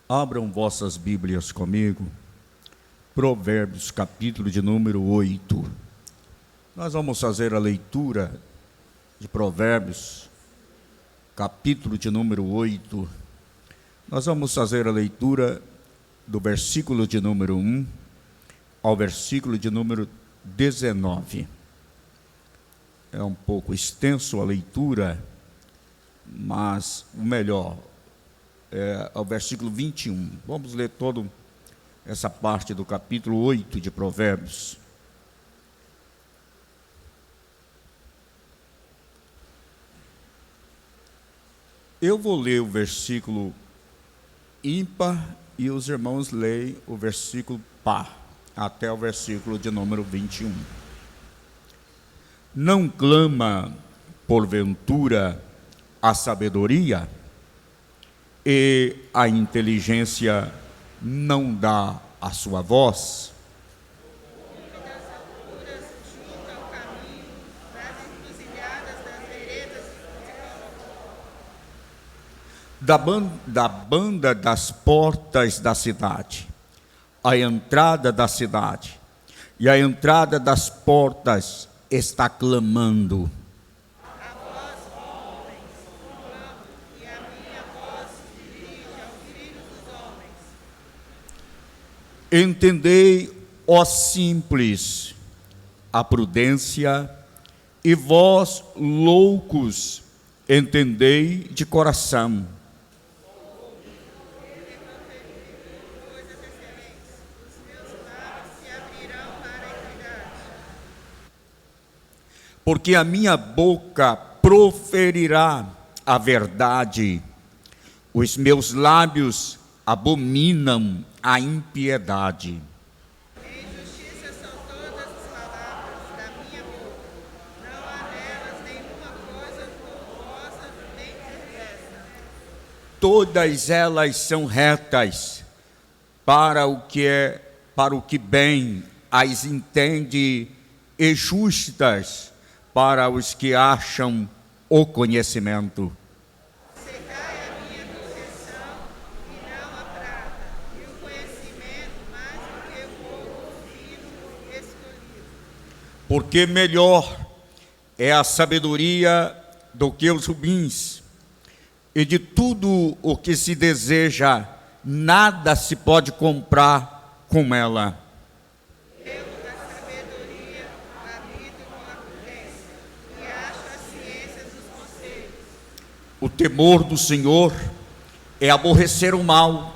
Abram vossas Bíblias comigo, Provérbios, capítulo de número 8. Nós vamos fazer a leitura de Provérbios, capítulo de número 8. Nós vamos fazer a leitura do versículo de número 1 ao versículo de número 19. É um pouco extenso a leitura, mas o melhor é o versículo 21. Vamos ler toda essa parte do capítulo 8 de Provérbios. Eu vou ler o versículo ímpar e os irmãos leem o versículo par, até o versículo de número 21. Não clama, porventura, a sabedoria, e a inteligência não dá a sua voz? Da banda das portas da cidade, a entrada da cidade, e a entrada das portas está clamando. A vós, homens, clamo, e a minha voz se dirige aos filhos dos homens. Entendei, ó simples, a prudência, e vós, loucos, entendei de coração. Coisas excelentes, os meus lábios se abrirão para a equidade. Porque a minha boca proferirá a verdade, os meus lábios abominam a impiedade. Em justiça são todas as palavras da minha boca, não há nelas nenhuma coisa tortuosa nem perversa. Todas elas são retas, para o que bem as entende, e justas para os que acham o conhecimento. Secai a minha correção e não a prata, e o conhecimento mais do que o ouro fino escolhido. Porque melhor é a sabedoria do que os rubins, e de tudo o que se deseja, nada se pode comprar com ela. Eu da sabedoria habito com a prudência, e acho a ciência dos conselhos. O temor do Senhor é aborrecer o mal,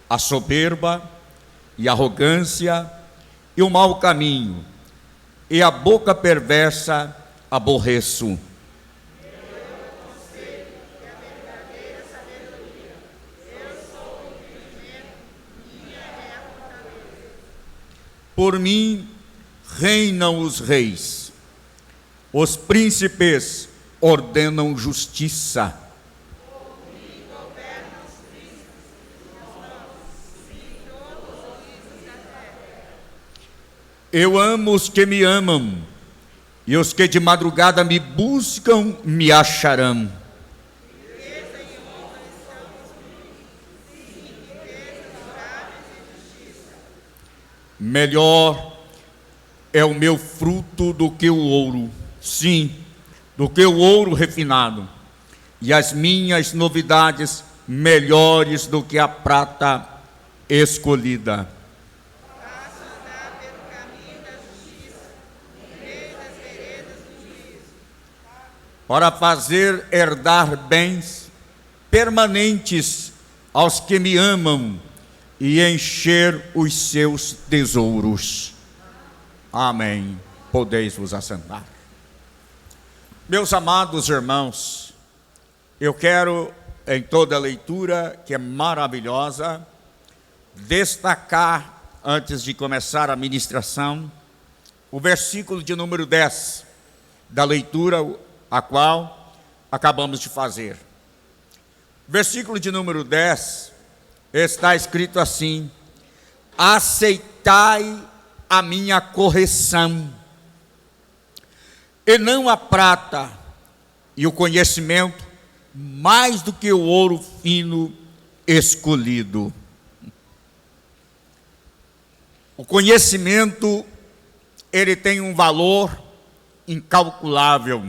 a soberba e a arrogância e o mau caminho, e a boca perversa aborreço. Por mim reinam os reis, os príncipes ordenam justiça. Eu amo os que me amam, e os que de madrugada me buscam me acharão. Melhor é o meu fruto do que o ouro, sim, do que o ouro refinado, e as minhas novidades melhores do que a prata escolhida. Faço andar pelo caminho da justiça, no meio das veredas do juízo. Para fazer herdar bens permanentes aos que me amam e encher os seus tesouros. Amém. Podeis vos assentar. Meus amados irmãos, eu quero, em toda a leitura, que é maravilhosa, destacar, antes de começar a ministração, o versículo de número 10, da leitura a qual acabamos de fazer. Versículo de número 10, está escrito assim: aceitai a minha correção, e não a prata, e o conhecimento mais do que o ouro fino escolhido. O conhecimento, ele tem um valor incalculável,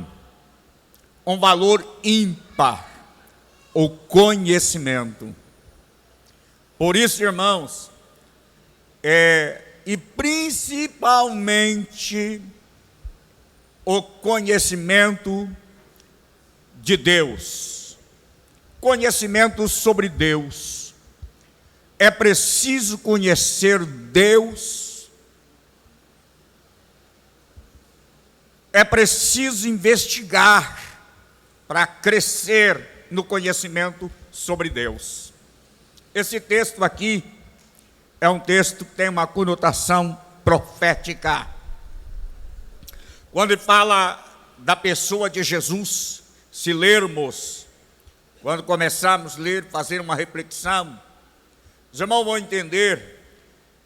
um valor ímpar, o conhecimento. Por isso, irmãos, e principalmente o conhecimento de Deus, conhecimento sobre Deus. É preciso conhecer Deus, é preciso investigar para crescer no conhecimento sobre Deus. Esse texto aqui é um texto que tem uma conotação profética. Quando ele fala da pessoa de Jesus, se lermos, quando começarmos a ler, fazer uma reflexão, os irmãos vão entender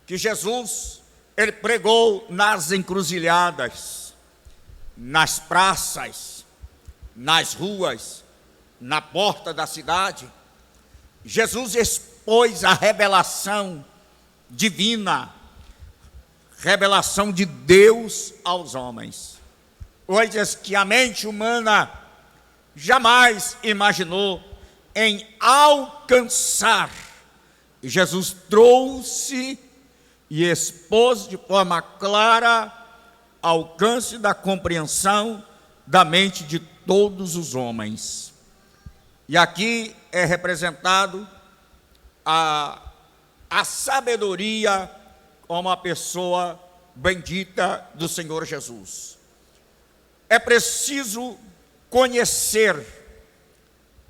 que Jesus, ele pregou nas encruzilhadas, nas praças, nas ruas, na porta da cidade. Jesus expôs a revelação divina, revelação de Deus aos homens, coisas que a mente humana jamais imaginou em alcançar. Jesus trouxe e expôs de forma clara alcance da compreensão da mente de todos os homens. E aqui é representado a sabedoria como a pessoa bendita do Senhor Jesus. É preciso conhecer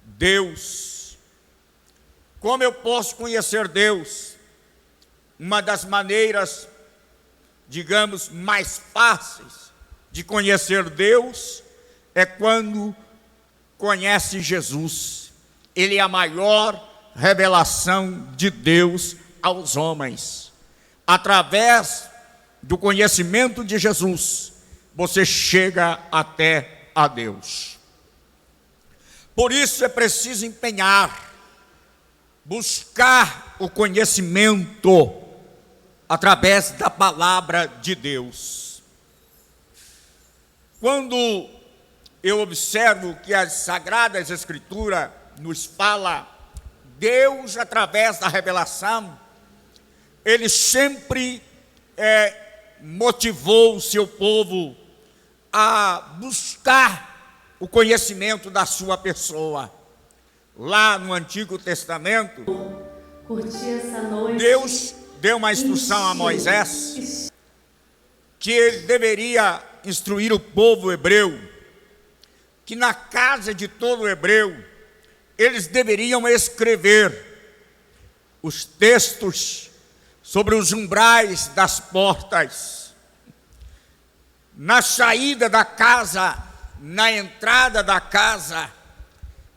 Deus. Como eu posso conhecer Deus? Uma das maneiras, digamos, mais fáceis de conhecer Deus é quando conhece Jesus. Ele é a maior revelação de Deus aos homens. Através do conhecimento de Jesus, você chega até a Deus. Por isso é preciso empenhar, buscar o conhecimento através da palavra de Deus. Quando eu observo que as Sagradas Escrituras nos fala Deus através da revelação, ele sempre motivou o seu povo a buscar o conhecimento da sua pessoa. Lá no Antigo Testamento, Deus deu uma instrução a Moisés que ele deveria instruir o povo hebreu, que na casa de todo hebreu eles deveriam escrever os textos sobre os umbrais das portas, na saída da casa, na entrada da casa.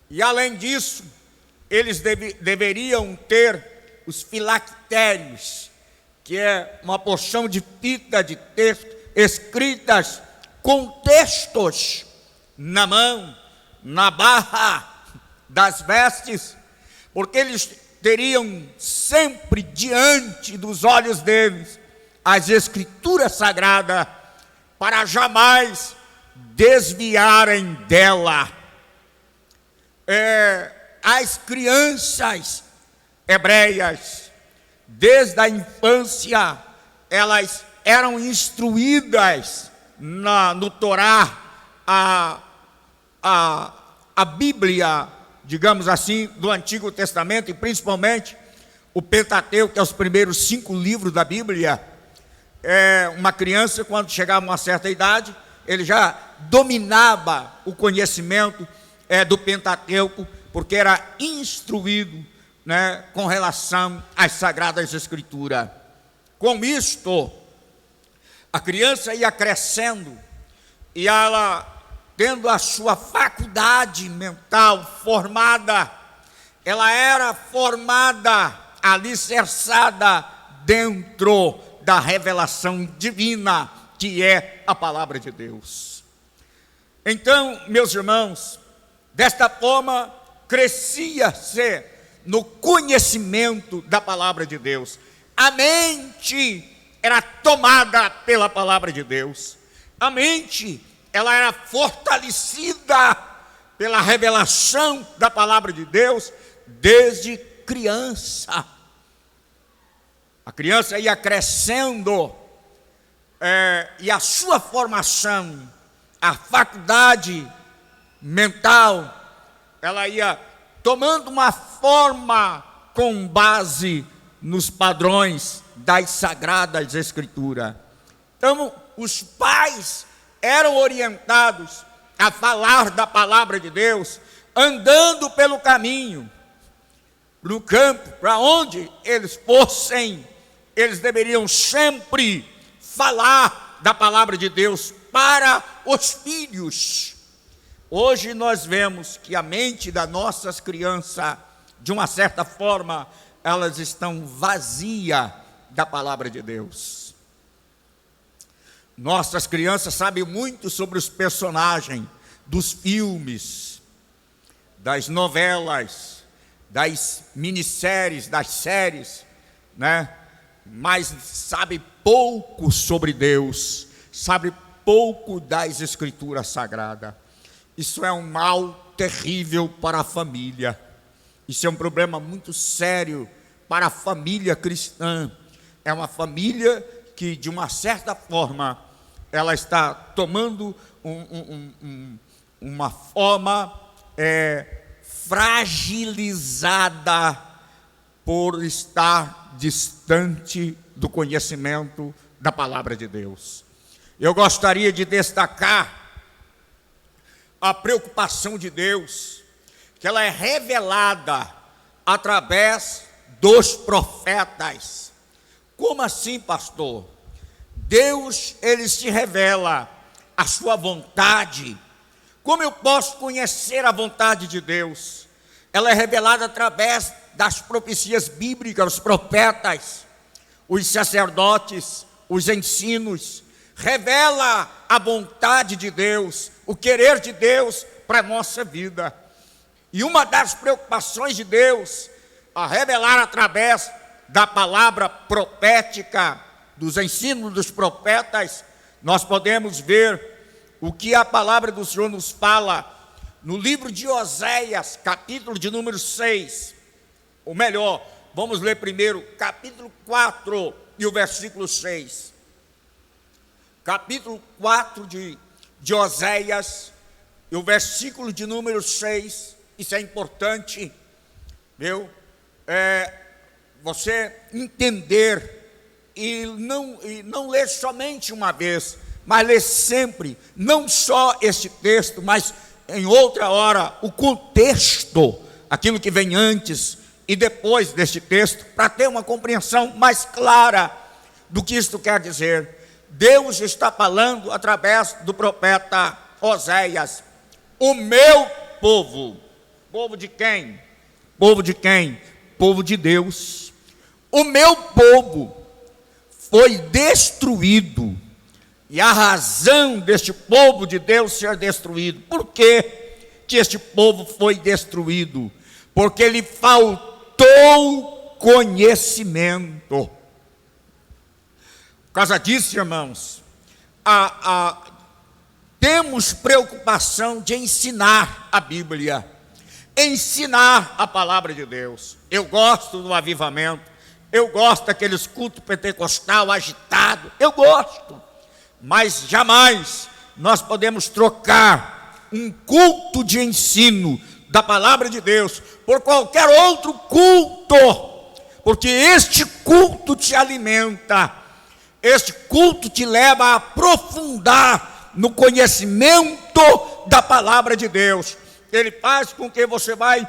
E além disso, eles deveriam ter os filactérios, que é uma porção de fita de texto escritas com textos na mão, na barra das vestes, porque eles teriam sempre diante dos olhos deles as Escrituras Sagradas, para jamais desviarem dela. As crianças hebreias, desde a infância, elas eram instruídas no Torá, a Bíblia, digamos assim, do Antigo Testamento, e principalmente o Pentateuco, que é os primeiros 5 livros da Bíblia. Uma criança, quando chegava a uma certa idade, ele já dominava o conhecimento do Pentateuco, porque era instruído, né, com relação às Sagradas Escrituras. Com isto, a criança ia crescendo e ela, tendo a sua faculdade mental formada, ela era formada, alicerçada dentro da revelação divina, que é a palavra de Deus. Então, meus irmãos, desta forma, crescia-se no conhecimento da palavra de Deus. A mente era tomada pela palavra de Deus. A mente, ela era fortalecida pela revelação da palavra de Deus desde criança. A criança ia crescendo e a sua formação, a faculdade mental, ela ia tomando uma forma com base nos padrões das Sagradas Escrituras. Então, os pais eram orientados a falar da palavra de Deus, andando pelo caminho, no campo, para onde eles fossem, eles deveriam sempre falar da palavra de Deus para os filhos. Hoje nós vemos que a mente das nossas crianças, de uma certa forma, elas estão vazias da palavra de Deus. Nossas crianças sabem muito sobre os personagens dos filmes, das novelas, das minisséries, das séries, né? Mas sabe pouco sobre Deus, sabe pouco das Escrituras Sagradas. Isso é um mal terrível para a família. Isso é um problema muito sério para a família cristã. É uma família que, de uma certa forma, ela está tomando uma forma fragilizada por estar distante do conhecimento da palavra de Deus. Eu gostaria de destacar a preocupação de Deus, que ela é revelada através dos profetas. Como assim, pastor? Deus, ele se revela a sua vontade. Como eu posso conhecer a vontade de Deus? Ela é revelada através das profecias bíblicas, os profetas, os sacerdotes, os ensinos. Revela a vontade de Deus, o querer de Deus para a nossa vida. E uma das preocupações de Deus, a revelar através da palavra profética, dos ensinos dos profetas, nós podemos ver o que a palavra do Senhor nos fala no livro de Oséias, capítulo de número 6. Ou melhor, vamos ler primeiro capítulo 4 e o versículo 6. Capítulo 4 de Oséias, e o versículo de número 6, isso é importante, viu? Você entender e não ler somente uma vez, mas ler sempre, não só este texto, mas em outra hora, o contexto, aquilo que vem antes e depois deste texto, para ter uma compreensão mais clara do que isto quer dizer. Deus está falando através do profeta Oséias. O meu povo. Povo de quem? Povo de quem? Povo de Deus. O meu povo foi destruído. E a razão deste povo de Deus ser destruído. Por que que este povo foi destruído? Porque lhe faltou conhecimento. Por causa disso, irmãos, temos preocupação de ensinar a Bíblia, ensinar a palavra de Deus. Eu gosto do avivamento, eu gosto daqueles cultos pentecostal agitado, eu gosto, mas jamais nós podemos trocar um culto de ensino da palavra de Deus por qualquer outro culto, porque este culto te alimenta. Este culto te leva a aprofundar no conhecimento da palavra de Deus. Ele faz com que você vai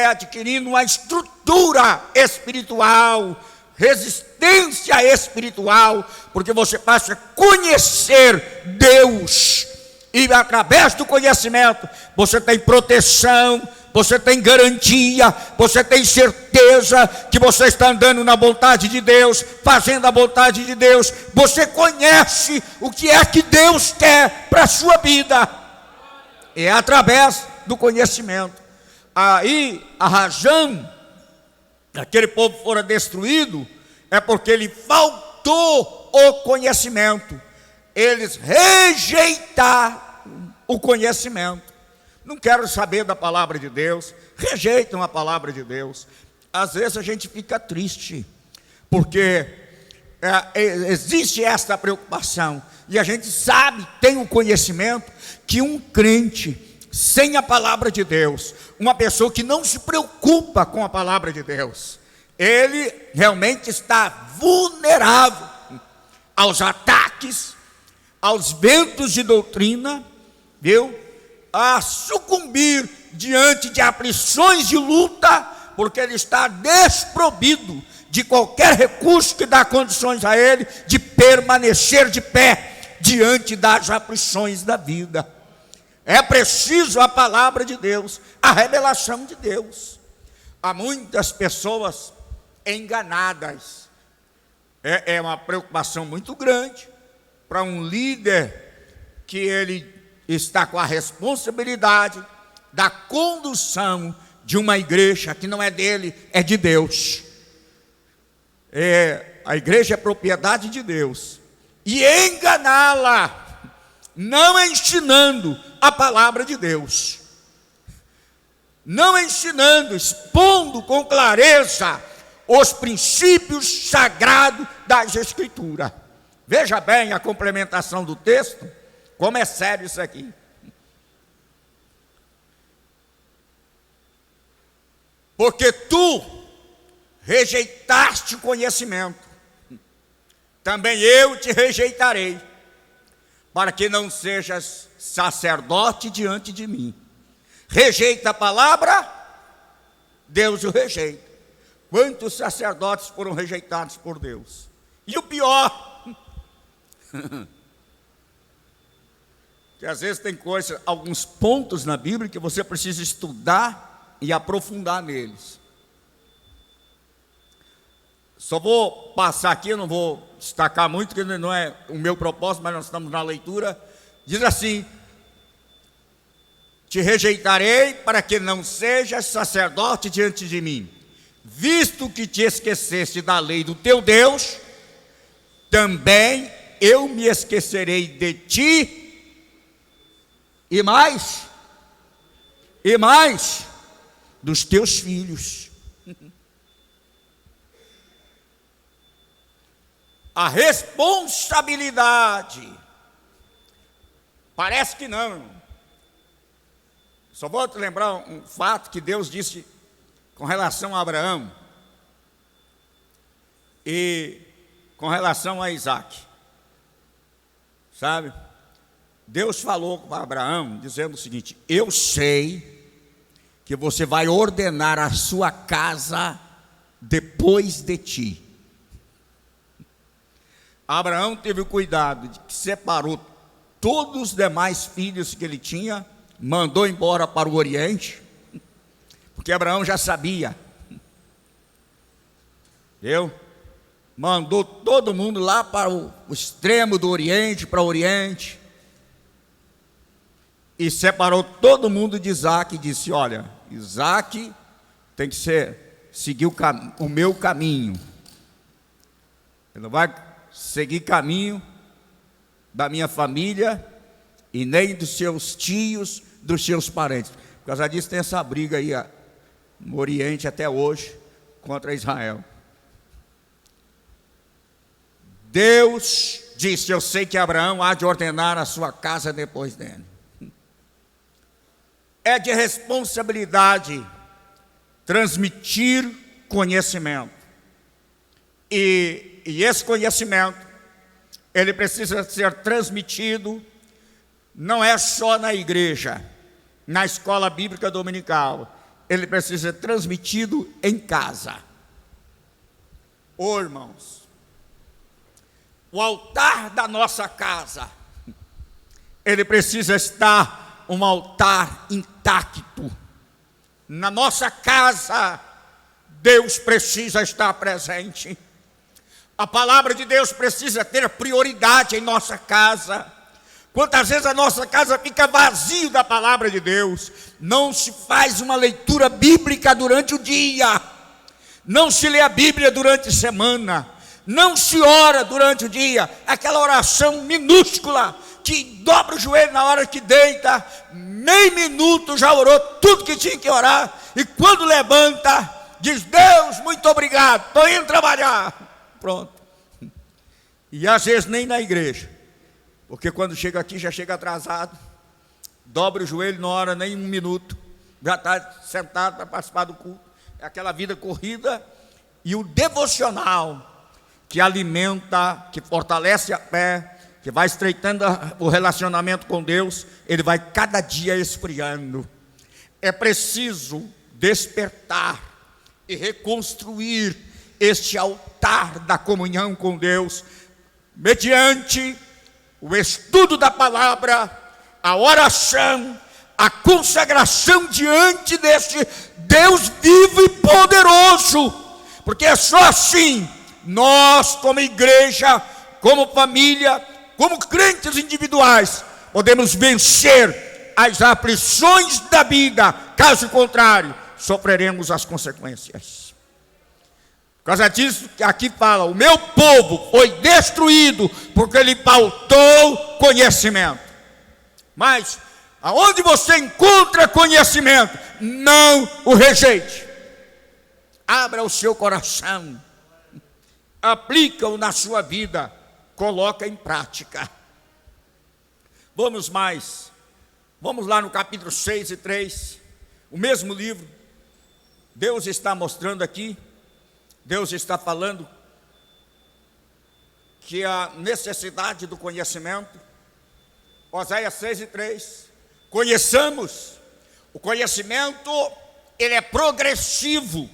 adquirindo uma estrutura espiritual, resistência espiritual, porque você passa a conhecer Deus. E através do conhecimento, você tem proteção, você tem garantia, você tem certeza que você está andando na vontade de Deus, fazendo a vontade de Deus. Você conhece o que é que Deus quer para a sua vida. É através do conhecimento. aí a razão aquele povo fora destruído é porque lhe faltou o conhecimento. Eles rejeitaram o conhecimento. Não quero saber da palavra de Deus, rejeitam a palavra de Deus. Às vezes a gente fica triste, porque existe esta preocupação, e a gente sabe, tem o conhecimento, que um crente sem a palavra de Deus, uma pessoa que não se preocupa com a palavra de Deus, ele realmente está vulnerável aos ataques, aos ventos de doutrina, viu? A sucumbir diante de aflições de luta, porque ele está desprovido de qualquer recurso que dá condições a ele de permanecer de pé diante das aflições da vida. É preciso a palavra de Deus, a revelação de Deus. Há muitas pessoas enganadas. É uma preocupação muito grande para um líder que ele está com a responsabilidade da condução de uma igreja que não é dele, é de Deus. A igreja é propriedade de Deus. E enganá-la, não ensinando a palavra de Deus, não ensinando, expondo com clareza os princípios sagrados das Escrituras. Veja bem a complementação do texto, como é sério isso aqui. Porque tu rejeitaste o conhecimento, também eu te rejeitarei, para que não sejas sacerdote diante de mim. Rejeita a palavra, Deus o rejeita. Quantos sacerdotes foram rejeitados por Deus? E o pior, que às vezes tem coisas, alguns pontos na Bíblia que você precisa estudar e aprofundar neles. Só vou passar aqui, não vou destacar muito, porque não é o meu propósito, mas nós estamos na leitura. Diz assim: te rejeitarei para que não sejas sacerdote diante de mim, visto que te esqueceste da lei do teu Deus, também eu me esquecerei de ti, e mais dos teus filhos. A responsabilidade, parece que não. Só vou te lembrar um fato que Deus disse com relação a Abraão e com relação a Isaac. Sabe? Deus falou com Abraão dizendo o seguinte: eu sei que você vai ordenar a sua casa depois de ti. Abraão teve o cuidado de que separou todos os demais filhos que ele tinha, mandou embora para o Oriente, porque Abraão já sabia. Mandou todo mundo lá para o extremo do Oriente, para o Oriente, e separou todo mundo de Isaac e disse: olha, Isaac tem que seguir o meu caminho. Ele não vai seguir caminho da minha família e nem dos seus tios, dos seus parentes. Por causa disso tem essa briga aí no Oriente até hoje contra Israel. Deus disse: eu sei que Abraão há de ordenar a sua casa depois dele. É de responsabilidade transmitir conhecimento. E esse conhecimento, ele precisa ser transmitido, não é só na igreja, na escola bíblica dominical, ele precisa ser transmitido em casa. Irmãos, o altar da nossa casa, ele precisa estar um altar intacto. Na nossa casa, Deus precisa estar presente. A palavra de Deus precisa ter prioridade em nossa casa. Quantas vezes a nossa casa fica vazia da palavra de Deus? Não se faz uma leitura bíblica durante o dia, não se lê a Bíblia durante a semana, não se ora durante o dia, aquela oração minúscula, que dobra o joelho na hora que deita, meio minuto já orou tudo que tinha que orar, e quando levanta, diz: Deus, muito obrigado, estou indo trabalhar. Pronto. E às vezes nem na igreja, porque quando chega aqui já chega atrasado, dobra o joelho, não ora nem um minuto, já está sentado para participar do culto. É aquela vida corrida. E o devocional, que alimenta, que fortalece a fé, que vai estreitando o relacionamento com Deus, ele vai cada dia esfriando. É preciso despertar e reconstruir este altar da comunhão com Deus, mediante o estudo da palavra, a oração, a consagração diante deste Deus vivo e poderoso, porque é só assim nós, como igreja, como família, como crentes individuais, podemos vencer as aflições da vida. Caso contrário, sofreremos as consequências. Por causa disso, aqui fala: o meu povo foi destruído porque lhe faltou conhecimento. Mas aonde você encontra conhecimento, não o rejeite. Abra o seu coração, aplica-o na sua vida, coloca em prática. Vamos lá no capítulo 6 e 3, o mesmo livro. Deus está mostrando aqui, Deus está falando que a necessidade do conhecimento. Oséias 6 e 3, conheçamos. O conhecimento, ele é progressivo.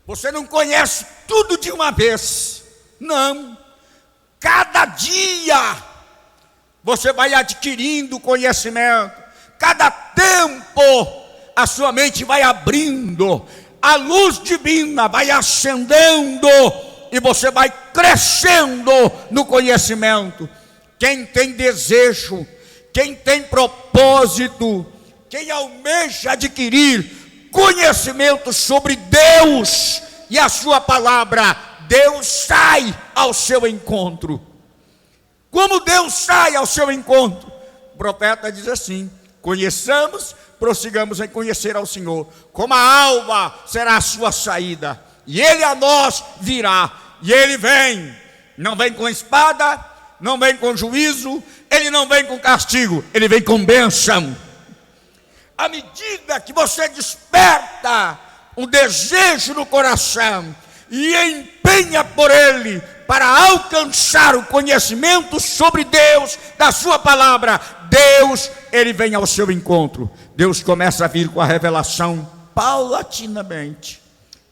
Você não conhece tudo de uma vez, não. Cada dia você vai adquirindo conhecimento. Cada tempo a sua mente vai abrindo, a luz divina vai acendendo e você vai crescendo no conhecimento. Quem tem desejo, quem tem propósito, quem almeja adquirir conhecimento sobre Deus e a sua palavra, Deus sai ao seu encontro. Como Deus sai ao seu encontro? O profeta diz assim: conheçamos, prossigamos em conhecer ao Senhor. Como a alva será a sua saída, e Ele a nós virá. E Ele vem, não vem com espada, não vem com juízo, Ele não vem com castigo, Ele vem com bênção. À medida que você desperta o desejo no coração e empenha por Ele para alcançar o conhecimento sobre Deus, da sua palavra, Deus, Ele vem ao seu encontro. Deus começa a vir com a revelação paulatinamente.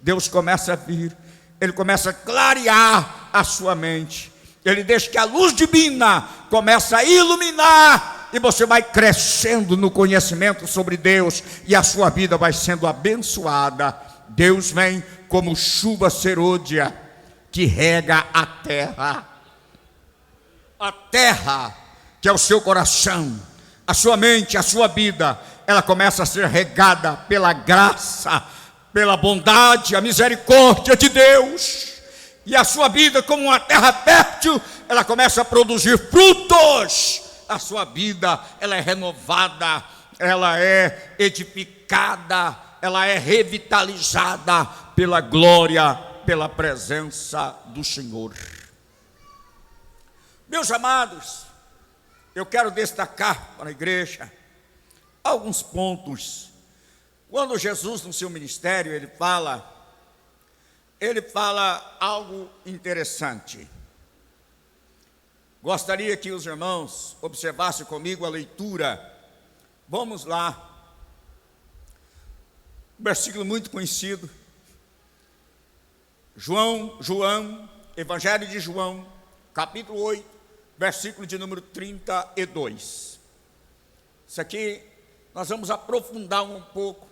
Deus começa a vir, Ele começa a clarear a sua mente. Ele deixa que a luz divina comece a iluminar, e você vai crescendo no conhecimento sobre Deus, e a sua vida vai sendo abençoada. Deus vem como chuva serôdia, que rega a terra. A terra, que é o seu coração, a sua mente, a sua vida, ela começa a ser regada pela graça, pela bondade, a misericórdia de Deus. E a sua vida, como uma terra fértil, ela começa a produzir frutos. A sua vida, ela é renovada, ela é edificada, ela é revitalizada pela glória, pela presença do Senhor. Meus amados, eu quero destacar para a igreja alguns pontos. Quando Jesus, no seu ministério, ele fala algo interessante. Gostaria que os irmãos observassem comigo a leitura. Vamos lá. Um versículo muito conhecido. João, Evangelho de João, capítulo 8, versículo de número 32. Isso aqui nós vamos aprofundar um pouco.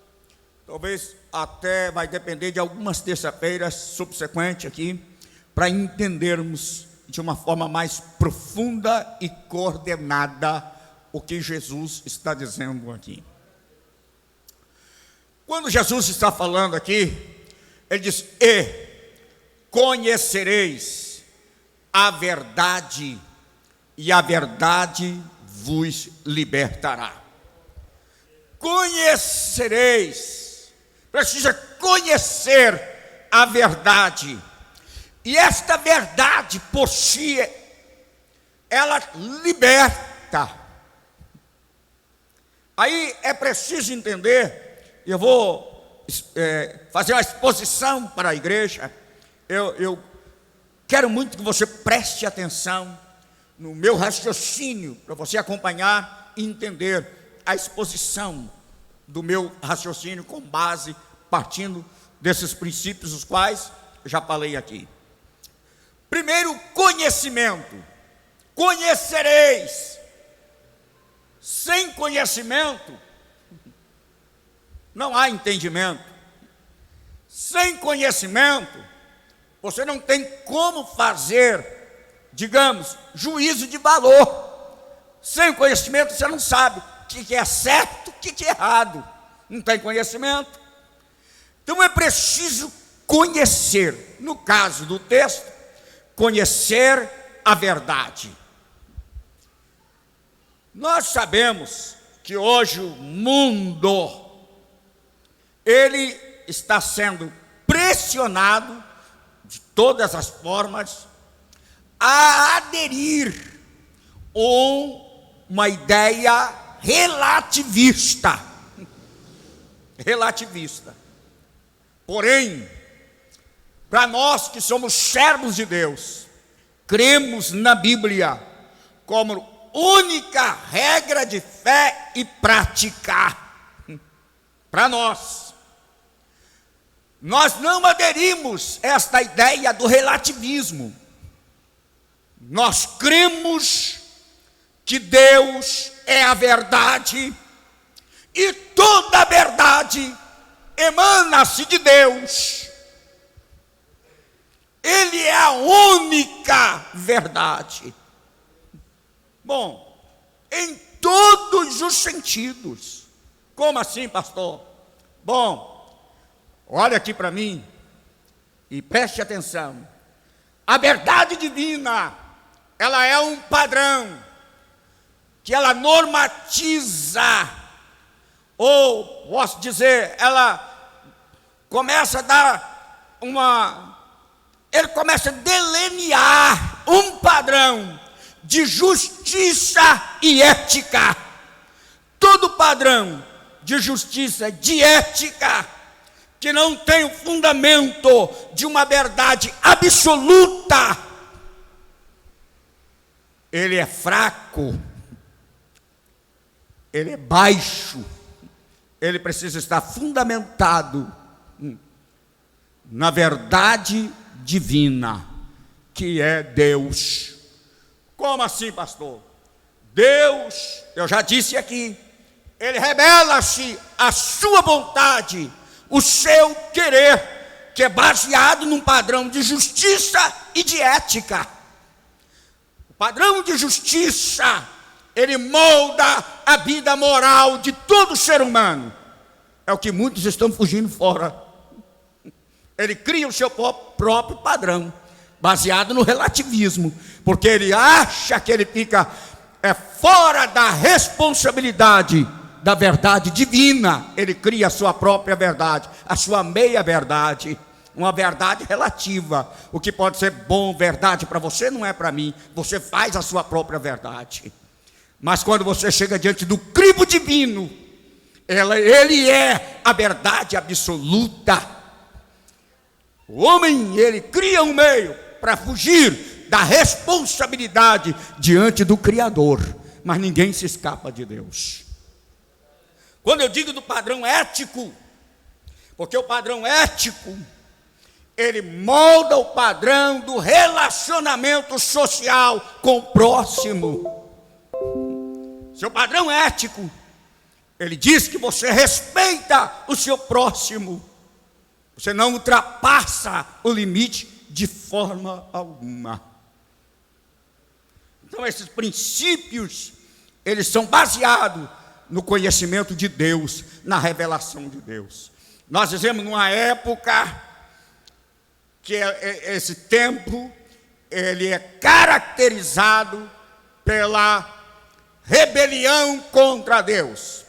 Talvez até vai depender de algumas terça-feiras subsequentes aqui, para entendermos de uma forma mais profunda e coordenada o que Jesus está dizendo aqui. Quando Jesus está falando aqui, ele diz: e conhecereis a verdade, e a verdade vos libertará. Conhecereis, precisa conhecer a verdade, e esta verdade por si, ela liberta. Aí é preciso entender, eu vou fazer uma exposição para a igreja, eu quero muito que você preste atenção no meu raciocínio, para você acompanhar e entender a exposição do meu raciocínio com base, partindo desses princípios, os quais eu já falei aqui. Primeiro, conhecimento. Conhecereis. Sem conhecimento, não há entendimento. Sem conhecimento, você não tem como fazer, digamos, juízo de valor. Sem conhecimento, você não sabe o que é certo, o que é errado. Não tem conhecimento. Então é preciso conhecer, no caso do texto, conhecer a verdade. Nós sabemos que hoje o mundo, ele está sendo pressionado de todas as formas a aderir a uma ideia relativista. Porém, para nós que somos servos de Deus, cremos na Bíblia como única regra de fé e prática. Para nós não aderimos a esta ideia do relativismo. Nós cremos que Deus é a verdade, e toda a verdade emana-se de Deus. Ele é a única verdade. Bom, em todos os sentidos. Como assim, pastor? Bom, olha aqui para mim e preste atenção. A verdade divina, ela é um padrão que ela normatiza, ou posso dizer, ela começa a dar ele começa a delinear um padrão de justiça e ética. Todo padrão de justiça, de ética, que não tem o fundamento de uma verdade absoluta, ele é fraco, ele é baixo, ele precisa estar fundamentado na verdade divina, que é Deus. Como assim, pastor? Deus, eu já disse aqui, ele revela-se a sua vontade, o seu querer, que é baseado num padrão de justiça e de ética. O padrão de justiça, ele molda a vida moral de todo ser humano. É o que muitos estão fugindo fora. Ele cria o seu próprio padrão, baseado no relativismo, porque ele acha que ele fica fora da responsabilidade da verdade divina. Ele cria a sua própria verdade, a sua meia-verdade, uma verdade relativa. O que pode ser bom, verdade para você, não é para mim. Você faz a sua própria verdade. Mas quando você chega diante do crivo divino, ele é a verdade absoluta. O homem, ele cria um meio para fugir da responsabilidade diante do Criador, mas ninguém se escapa de Deus. Quando eu digo do padrão ético, porque o padrão ético, ele molda o padrão do relacionamento social com o próximo. Seu padrão ético, ele diz que você respeita o seu próximo, você não ultrapassa o limite de forma alguma. Então esses princípios, eles são baseados no conhecimento de Deus, na revelação de Deus. Nós dizemos numa época que esse tempo ele é caracterizado pela rebelião contra Deus.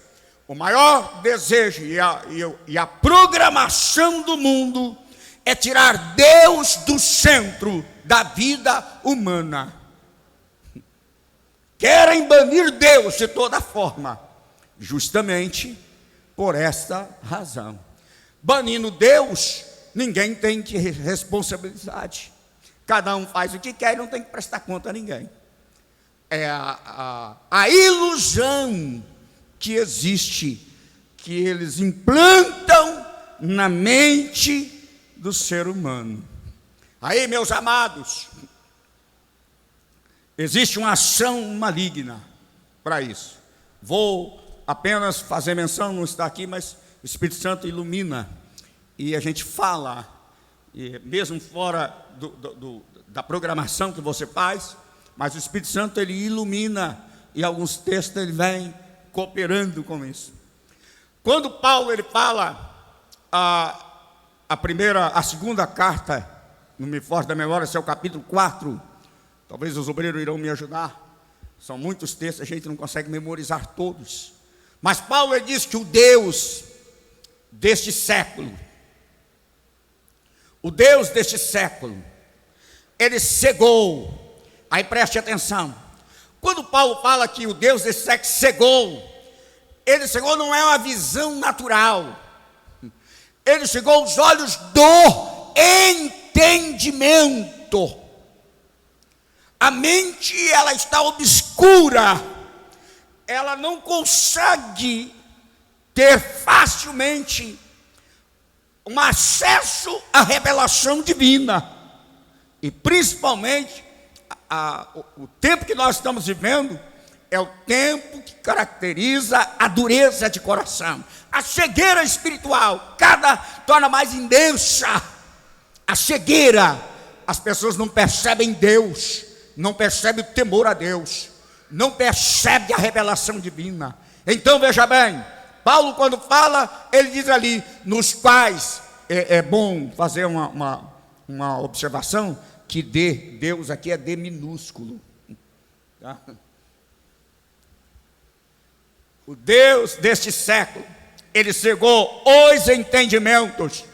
O maior desejo e a programação do mundo é tirar Deus do centro da vida humana. Querem banir Deus de toda forma, justamente por esta razão. Banindo Deus, ninguém tem responsabilidade. Cada um faz o que quer e não tem que prestar conta a ninguém. É a ilusão que existe, que eles implantam na mente do ser humano. Aí, meus amados, existe uma ação maligna para isso. Vou apenas fazer menção, não está aqui, mas o Espírito Santo ilumina. E a gente fala, e mesmo fora da programação que você faz, mas o Espírito Santo ele ilumina, e alguns textos ele vem cooperando com isso. Quando Paulo ele fala a segunda carta, não me foge da memória, esse é o capítulo 4, talvez os obreiros irão me ajudar, são muitos textos, a gente não consegue memorizar todos, mas Paulo ele diz que o Deus deste século, ele cegou. Aí preste atenção, quando Paulo fala que o Deus desse século cegou, ele cegou não é uma visão natural, ele cegou os olhos do entendimento. A mente ela está obscura, ela não consegue ter facilmente um acesso à revelação divina. E principalmente o tempo que nós estamos vivendo é o tempo que caracteriza a dureza de coração, a cegueira espiritual, torna mais intensa a cegueira. As pessoas não percebem Deus, não percebem o temor a Deus, não percebem a revelação divina. Então veja bem, Paulo quando fala, ele diz ali, nos quais, é bom fazer uma observação, que Deus aqui é D minúsculo, tá? O Deus deste século, ele cegou os entendimentos.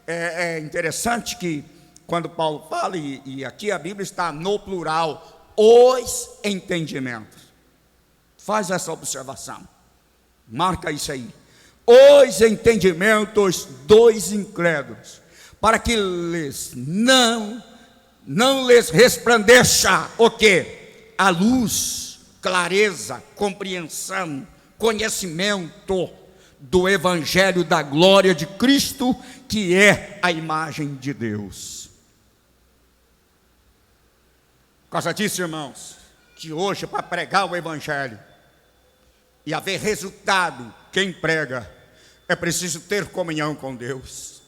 É interessante que quando Paulo fala, e aqui a Bíblia está no plural, os entendimentos. Faz essa observação, marca isso aí. Os entendimentos dos incrédulos, para que não lhes resplandeça o quê? A luz, clareza, compreensão, conhecimento do Evangelho da glória de Cristo, que é a imagem de Deus. Por causa disso, irmãos, que hoje para pregar o Evangelho e haver resultado, quem prega, é preciso ter comunhão com Deus,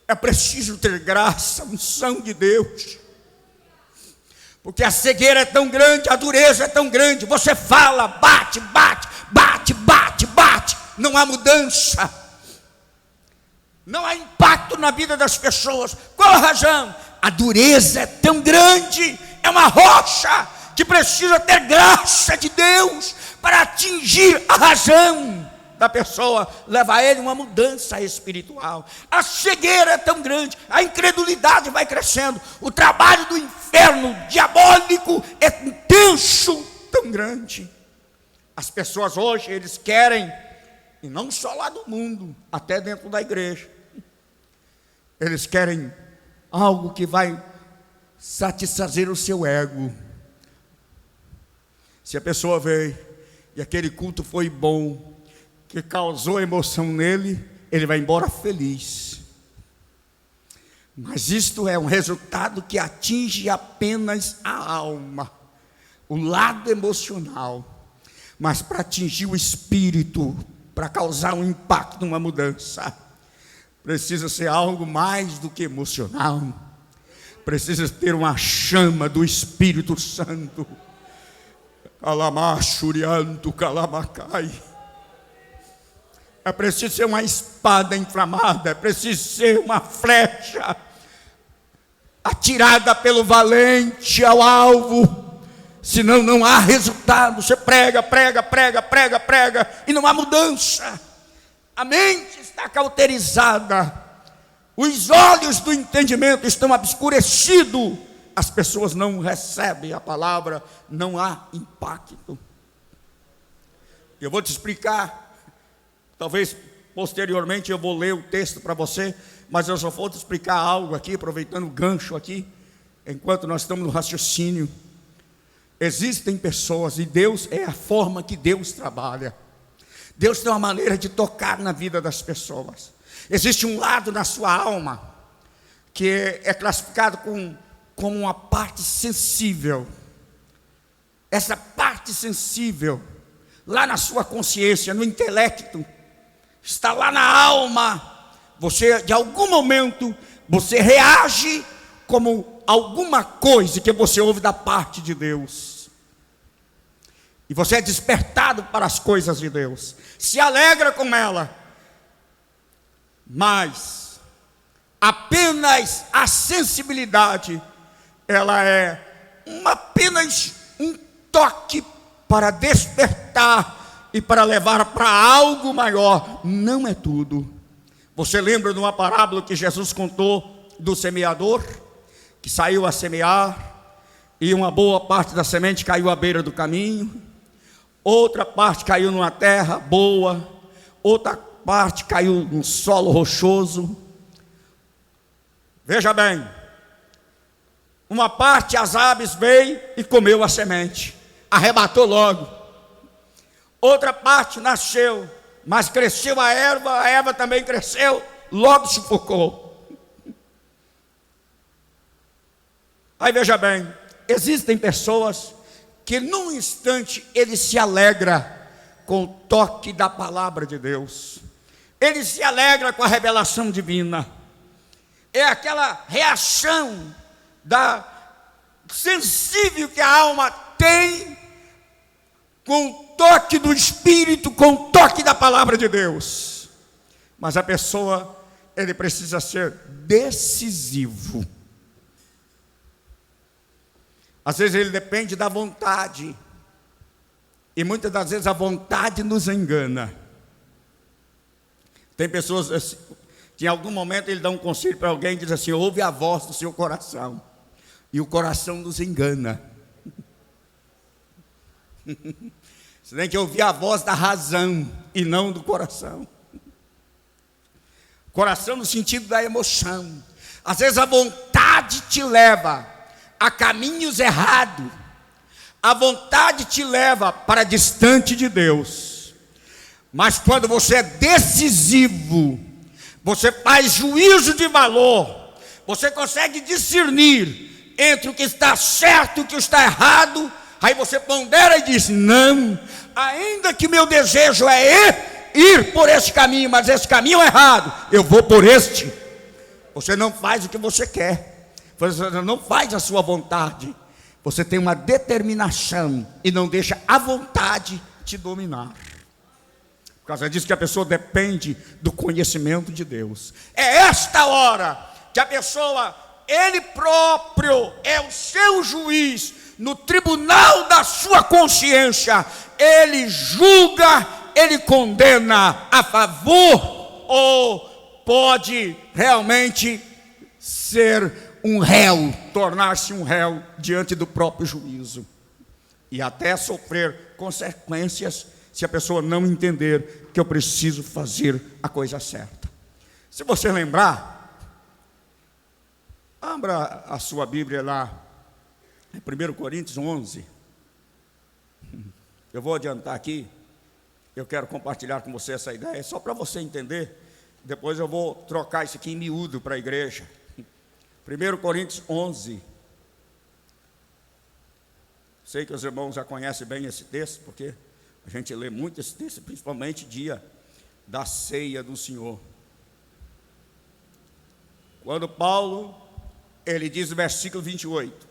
é preciso ter graça, unção de Deus, porque a cegueira é tão grande, a dureza é tão grande, você fala, bate, não há mudança, não há impacto na vida das pessoas. Qual a razão? A dureza é tão grande, é uma rocha que precisa ter graça de Deus para atingir a razão da pessoa, levar ele a uma mudança espiritual. A cegueira é tão grande, a incredulidade vai crescendo, o trabalho do inferno diabólico é intenso, tão grande. As pessoas hoje, eles querem, e não só lá do mundo, até dentro da igreja, eles querem algo que vai satisfazer o seu ego. Se a pessoa veio e aquele culto foi bom, que causou emoção nele, ele vai embora feliz. Mas isto é um resultado que atinge apenas a alma, o lado emocional. Mas para atingir o espírito, para causar um impacto, uma mudança, precisa ser algo mais do que emocional. Precisa ter uma chama do Espírito Santo. Calamachurianto, calamacai. É preciso ser uma espada inflamada, é preciso ser uma flecha atirada pelo valente ao alvo, senão não há resultado. Você prega, e não há mudança. A mente está cauterizada, os olhos do entendimento estão obscurecidos, as pessoas não recebem a palavra, não há impacto. Eu vou te explicar, talvez posteriormente eu vou ler o texto para você, mas eu só vou te explicar algo aqui, aproveitando o gancho aqui, enquanto nós estamos no raciocínio. Existem pessoas, e Deus é a forma que Deus trabalha. Deus tem uma maneira de tocar na vida das pessoas. Existe um lado na sua alma que é classificado como uma parte sensível. Essa parte sensível, lá na sua consciência, no intelecto, está lá na alma. Você, de algum momento, você reage como alguma coisa que você ouve da parte de Deus. E você é despertado para as coisas de Deus, se alegra com ela, mas apenas a sensibilidade, ela é apenas um toque para despertar e para levar para algo maior, não é tudo. Você lembra de uma parábola que Jesus contou do semeador, que saiu a semear, e uma boa parte da semente caiu à beira do caminho, outra parte caiu numa terra boa, outra parte caiu num solo rochoso. Veja bem, uma parte as aves veio e comeu a semente, arrebatou logo. Outra parte nasceu, mas cresceu a erva também cresceu, logo sufocou. Aí veja bem, existem pessoas que num instante ele se alegra com o toque da palavra de Deus, ele se alegra com a revelação divina, é aquela reação sensível que a alma tem com o toque do Espírito, com o toque da palavra de Deus. Mas a pessoa, ele precisa ser decisivo. Às vezes ele depende da vontade, e muitas das vezes a vontade nos engana. Tem pessoas assim, que em algum momento ele dá um conselho para alguém e diz assim: ouve a voz do seu coração, e o coração nos engana. Você tem que ouvir a voz da razão e não do coração. Coração no sentido da emoção. Às vezes a vontade te leva a caminhos errados, a vontade te leva para distante de Deus. Mas quando você é decisivo, você faz juízo de valor, você consegue discernir entre o que está certo e o que está errado. Aí você pondera e diz: não, ainda que meu desejo é ir por esse caminho, mas esse caminho é errado, eu vou por este. Você não faz o que você quer, você não faz a sua vontade, você tem uma determinação e não deixa a vontade te dominar. Por causa disso que a pessoa depende do conhecimento de Deus. É esta hora que a pessoa, ele próprio é o seu juiz, no tribunal da sua consciência, ele julga, ele condena a favor, ou pode realmente ser um réu, tornar-se um réu diante do próprio juízo, e até sofrer consequências se a pessoa não entender que eu preciso fazer a coisa certa. Se você lembrar, abra a sua Bíblia lá em 1 Coríntios 11. Eu vou adiantar aqui, eu quero compartilhar com você essa ideia, só para você entender. Depois eu vou trocar isso aqui em miúdo para a igreja. 1 Coríntios 11. Sei que os irmãos já conhecem bem esse texto, porque a gente lê muito esse texto, principalmente dia da ceia do Senhor. Quando Paulo, ele diz no versículo 28: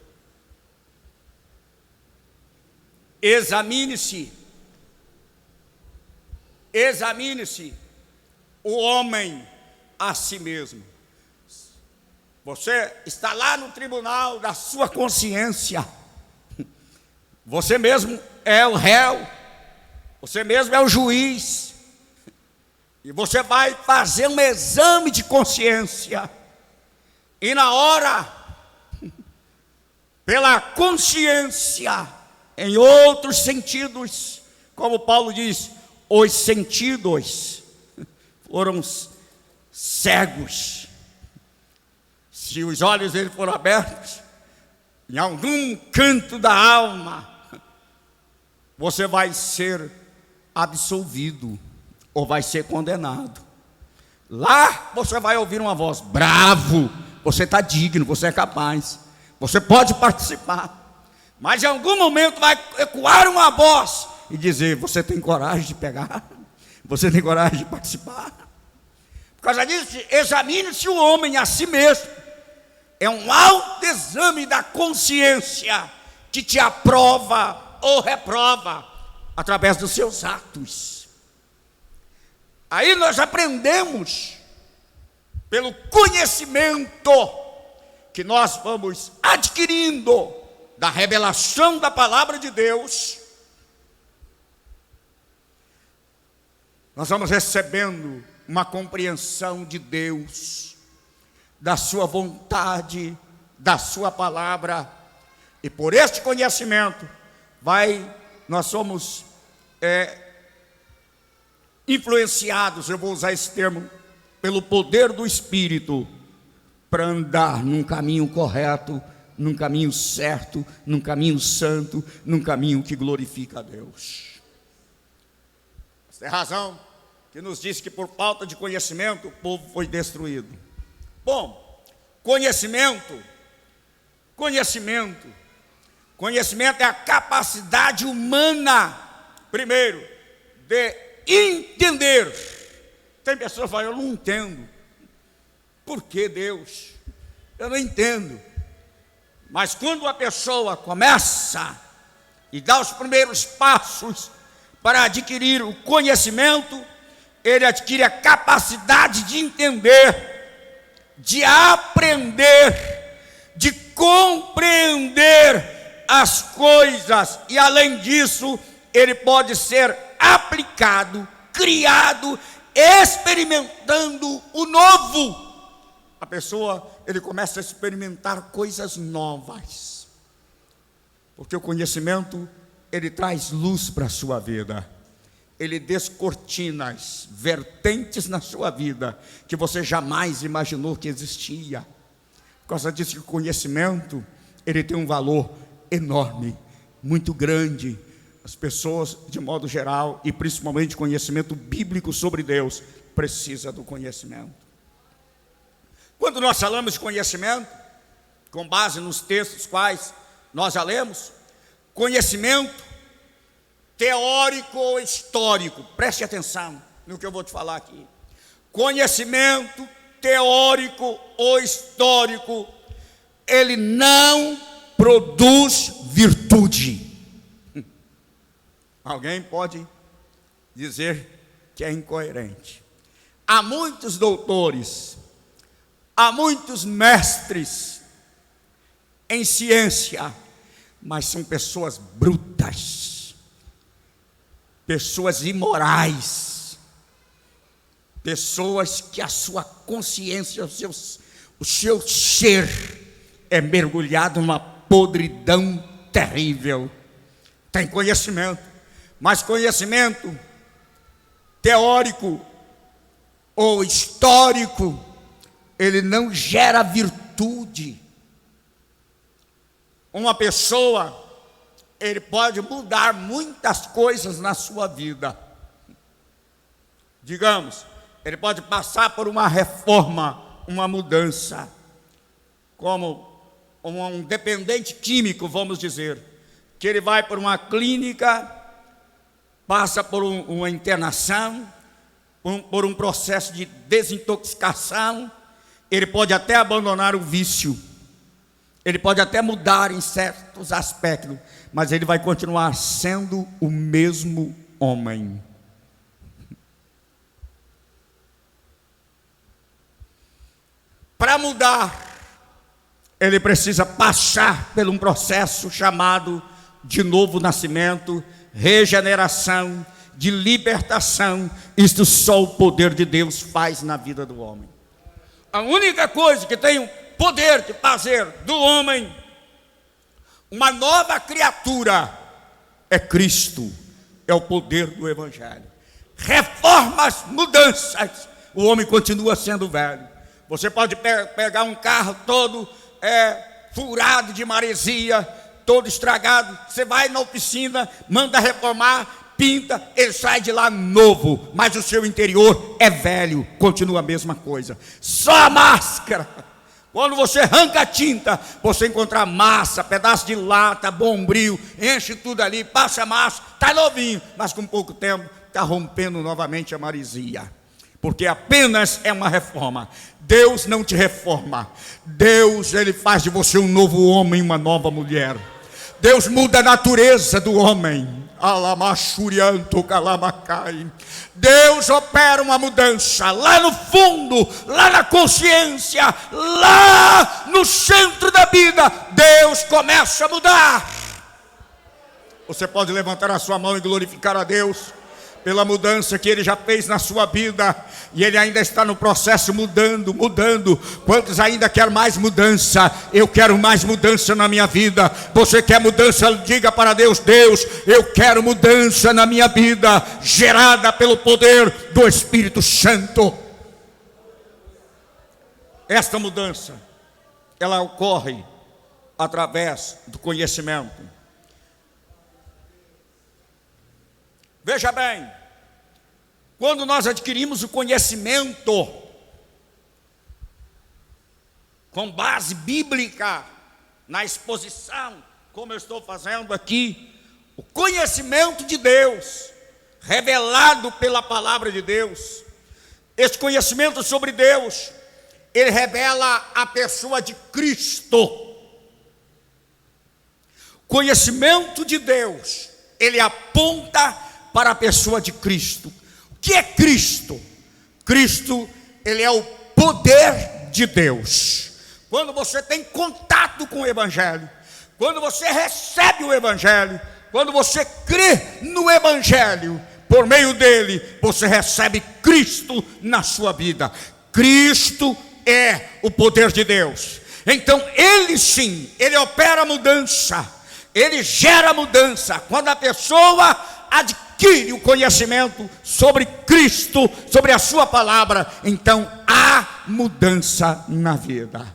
examine-se o homem a si mesmo. Você está lá no tribunal da sua consciência. Você mesmo é o réu. Você mesmo é o juiz. E você vai fazer um exame de consciência. E na hora, pela consciência, em outros sentidos, como Paulo diz, os sentidos foram cegos. Se os olhos dele foram abertos, em algum canto da alma, você vai ser absolvido ou vai ser condenado. Lá você vai ouvir uma voz: bravo, você está digno, você é capaz, você pode participar. Mas em algum momento vai ecoar uma voz e dizer: você tem coragem de pegar? Você tem coragem de participar? Por causa disso, examine-se o homem a si mesmo. É um autoexame da consciência que te aprova ou reprova através dos seus atos. Aí nós aprendemos, pelo conhecimento que nós vamos adquirindo da revelação da palavra de Deus, nós vamos recebendo uma compreensão de Deus, da sua vontade, da sua palavra, e por este conhecimento nós somos influenciados, eu vou usar esse termo, pelo poder do Espírito, para andar num caminho correto, num caminho certo, num caminho santo, num caminho que glorifica a Deus. Esta é a razão que nos diz que por falta de conhecimento o povo foi destruído. Bom, conhecimento é a capacidade humana, primeiro, de entender. Tem pessoas que falam: eu não entendo. Por que, Deus? Eu não entendo. Mas quando a pessoa começa e dá os primeiros passos para adquirir o conhecimento, ele adquire a capacidade de entender, de aprender, de compreender as coisas, e além disso, ele pode ser aplicado, criado, experimentando o novo. A pessoa, ele começa a experimentar coisas novas, porque o conhecimento, ele traz luz para a sua vida. Ele descortina as vertentes na sua vida que você jamais imaginou que existia. Por causa disso, que o conhecimento, ele tem um valor enorme, muito grande. As pessoas, de modo geral, e principalmente conhecimento bíblico sobre Deus, precisa do conhecimento. Quando nós falamos de conhecimento, com base nos textos quais nós já lemos, conhecimento teórico ou histórico, preste atenção no que eu vou te falar aqui. Conhecimento teórico ou histórico, ele não produz virtude. Alguém pode dizer que é incoerente. Há muitos doutores, há muitos mestres em ciência, mas são pessoas brutas, pessoas imorais, pessoas que a sua consciência, o seu ser é mergulhado numa podridão terrível. Tem conhecimento, mas conhecimento teórico ou histórico, ele não gera virtude. Uma pessoa, ele pode mudar muitas coisas na sua vida. Digamos, ele pode passar por uma reforma, uma mudança, como um dependente químico, vamos dizer, que ele vai por uma clínica, passa por uma internação, por um processo de desintoxicação, ele pode até abandonar o vício, Ele pode até mudar em certos aspectos, mas ele vai continuar sendo o mesmo homem. Para mudar, ele precisa passar por um processo chamado de novo nascimento, regeneração, de libertação. Isto só o poder de Deus faz na vida do homem. A única coisa que tem o poder de fazer do homem uma nova criatura é Cristo, é o poder do Evangelho. Reformas, mudanças, o homem continua sendo velho. Você pode pegar um carro todo furado de maresia, todo estragado, você vai na oficina, manda reformar, pinta, ele sai de lá novo, mas o seu interior é velho, continua a mesma coisa. Só a máscara. Quando você arranca a tinta, você encontra massa, pedaço de lata, bombril, enche tudo ali, passa a massa, está novinho, mas com pouco tempo está rompendo novamente a maresia. Porque apenas é uma reforma. Deus não te reforma. Deus, ele faz de você um novo homem, uma nova mulher. Deus muda a natureza do homem. Alamachurianto calamacai. Deus opera uma mudança lá no fundo, lá na consciência, lá no centro da vida. Deus começa a mudar. Você pode levantar a sua mão e glorificar a Deus pela mudança que Ele já fez na sua vida, e Ele ainda está no processo mudando. Quantos ainda querem mais mudança? Eu quero mais mudança na minha vida. Você quer mudança? Diga para Deus: Deus, eu quero mudança na minha vida, gerada pelo poder do Espírito Santo. Esta mudança, ela ocorre através do conhecimento. Veja bem, quando nós adquirimos o conhecimento com base bíblica, na exposição, como eu estou fazendo aqui, o conhecimento de Deus, revelado pela palavra de Deus, esse conhecimento sobre Deus, ele revela a pessoa de Cristo. Conhecimento de Deus, ele aponta para a pessoa de Cristo. O que é Cristo? Cristo, ele é o poder de Deus. Quando você tem contato com o Evangelho, quando você recebe o Evangelho, quando você crê no Evangelho, por meio dele, você recebe Cristo na sua vida. Cristo é o poder de Deus. Então, ele sim, ele opera a mudança, ele gera a mudança. Quando a pessoa adquire o conhecimento sobre Cristo, sobre a sua palavra, então há mudança na vida.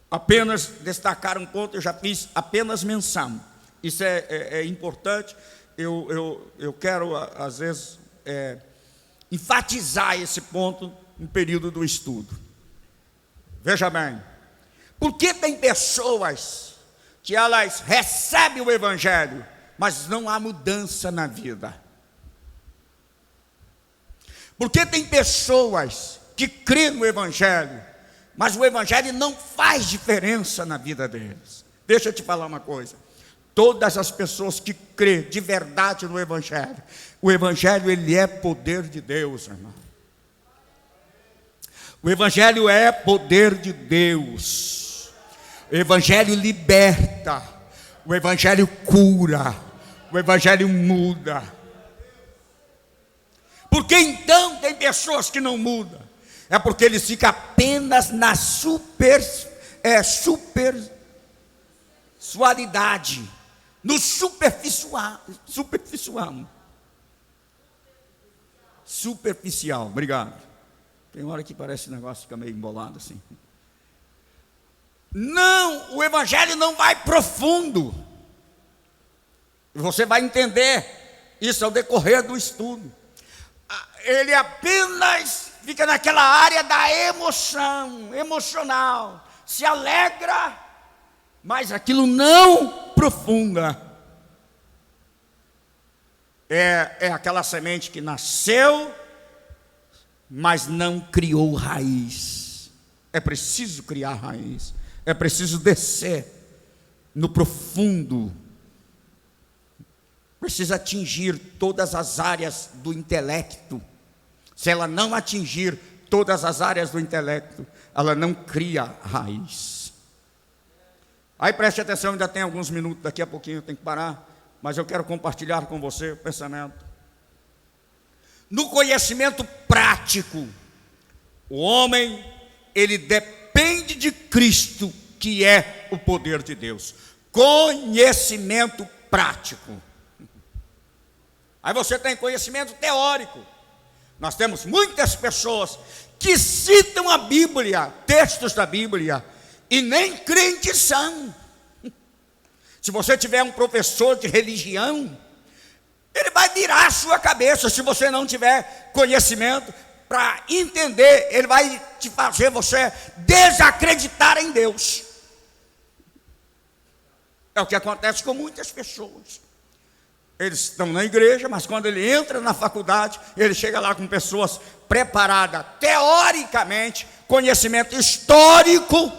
Apenas destacar um ponto, eu já fiz apenas menção. Isso é importante. Eu quero, às vezes, enfatizar esse ponto no período do estudo. Veja bem, porque tem pessoas que elas recebem o Evangelho, mas não há mudança na vida? Porque tem pessoas que crêem no Evangelho, mas o Evangelho não faz diferença na vida deles. Deixa eu te falar uma coisa: todas as pessoas que crêem de verdade no Evangelho, o Evangelho, ele é poder de Deus, irmão. O Evangelho é poder de Deus. O Evangelho liberta. O Evangelho cura. O Evangelho muda. Por que então tem pessoas que não mudam? É porque eles ficam apenas na superficialidade, no superficial. Superficial, obrigado. Tem hora que parece um negócio fica meio embolado assim. Não, o Evangelho não vai profundo. Você vai entender isso ao decorrer do estudo. Ele apenas fica naquela área da emocional, se alegra, mas aquilo não profunda. É aquela semente que nasceu, mas não criou raiz. É preciso criar raiz. É preciso descer no profundo. Precisa atingir todas as áreas do intelecto. Se ela não atingir todas as áreas do intelecto, ela não cria raiz. Aí preste atenção, ainda tem alguns minutos, daqui a pouquinho eu tenho que parar, mas eu quero compartilhar com você o pensamento. No conhecimento prático, o homem, ele depende de Cristo, que é o poder de Deus. Conhecimento prático. Aí você tem conhecimento teórico. Nós temos muitas pessoas que citam a Bíblia, textos da Bíblia, e nem crentes são. Se você tiver um professor de religião, ele vai virar a sua cabeça. Se você não tiver conhecimento para entender, ele vai te fazer você desacreditar em Deus. É o que acontece com muitas pessoas. Eles estão na igreja, mas quando ele entra na faculdade, ele chega lá com pessoas preparadas teoricamente, conhecimento histórico.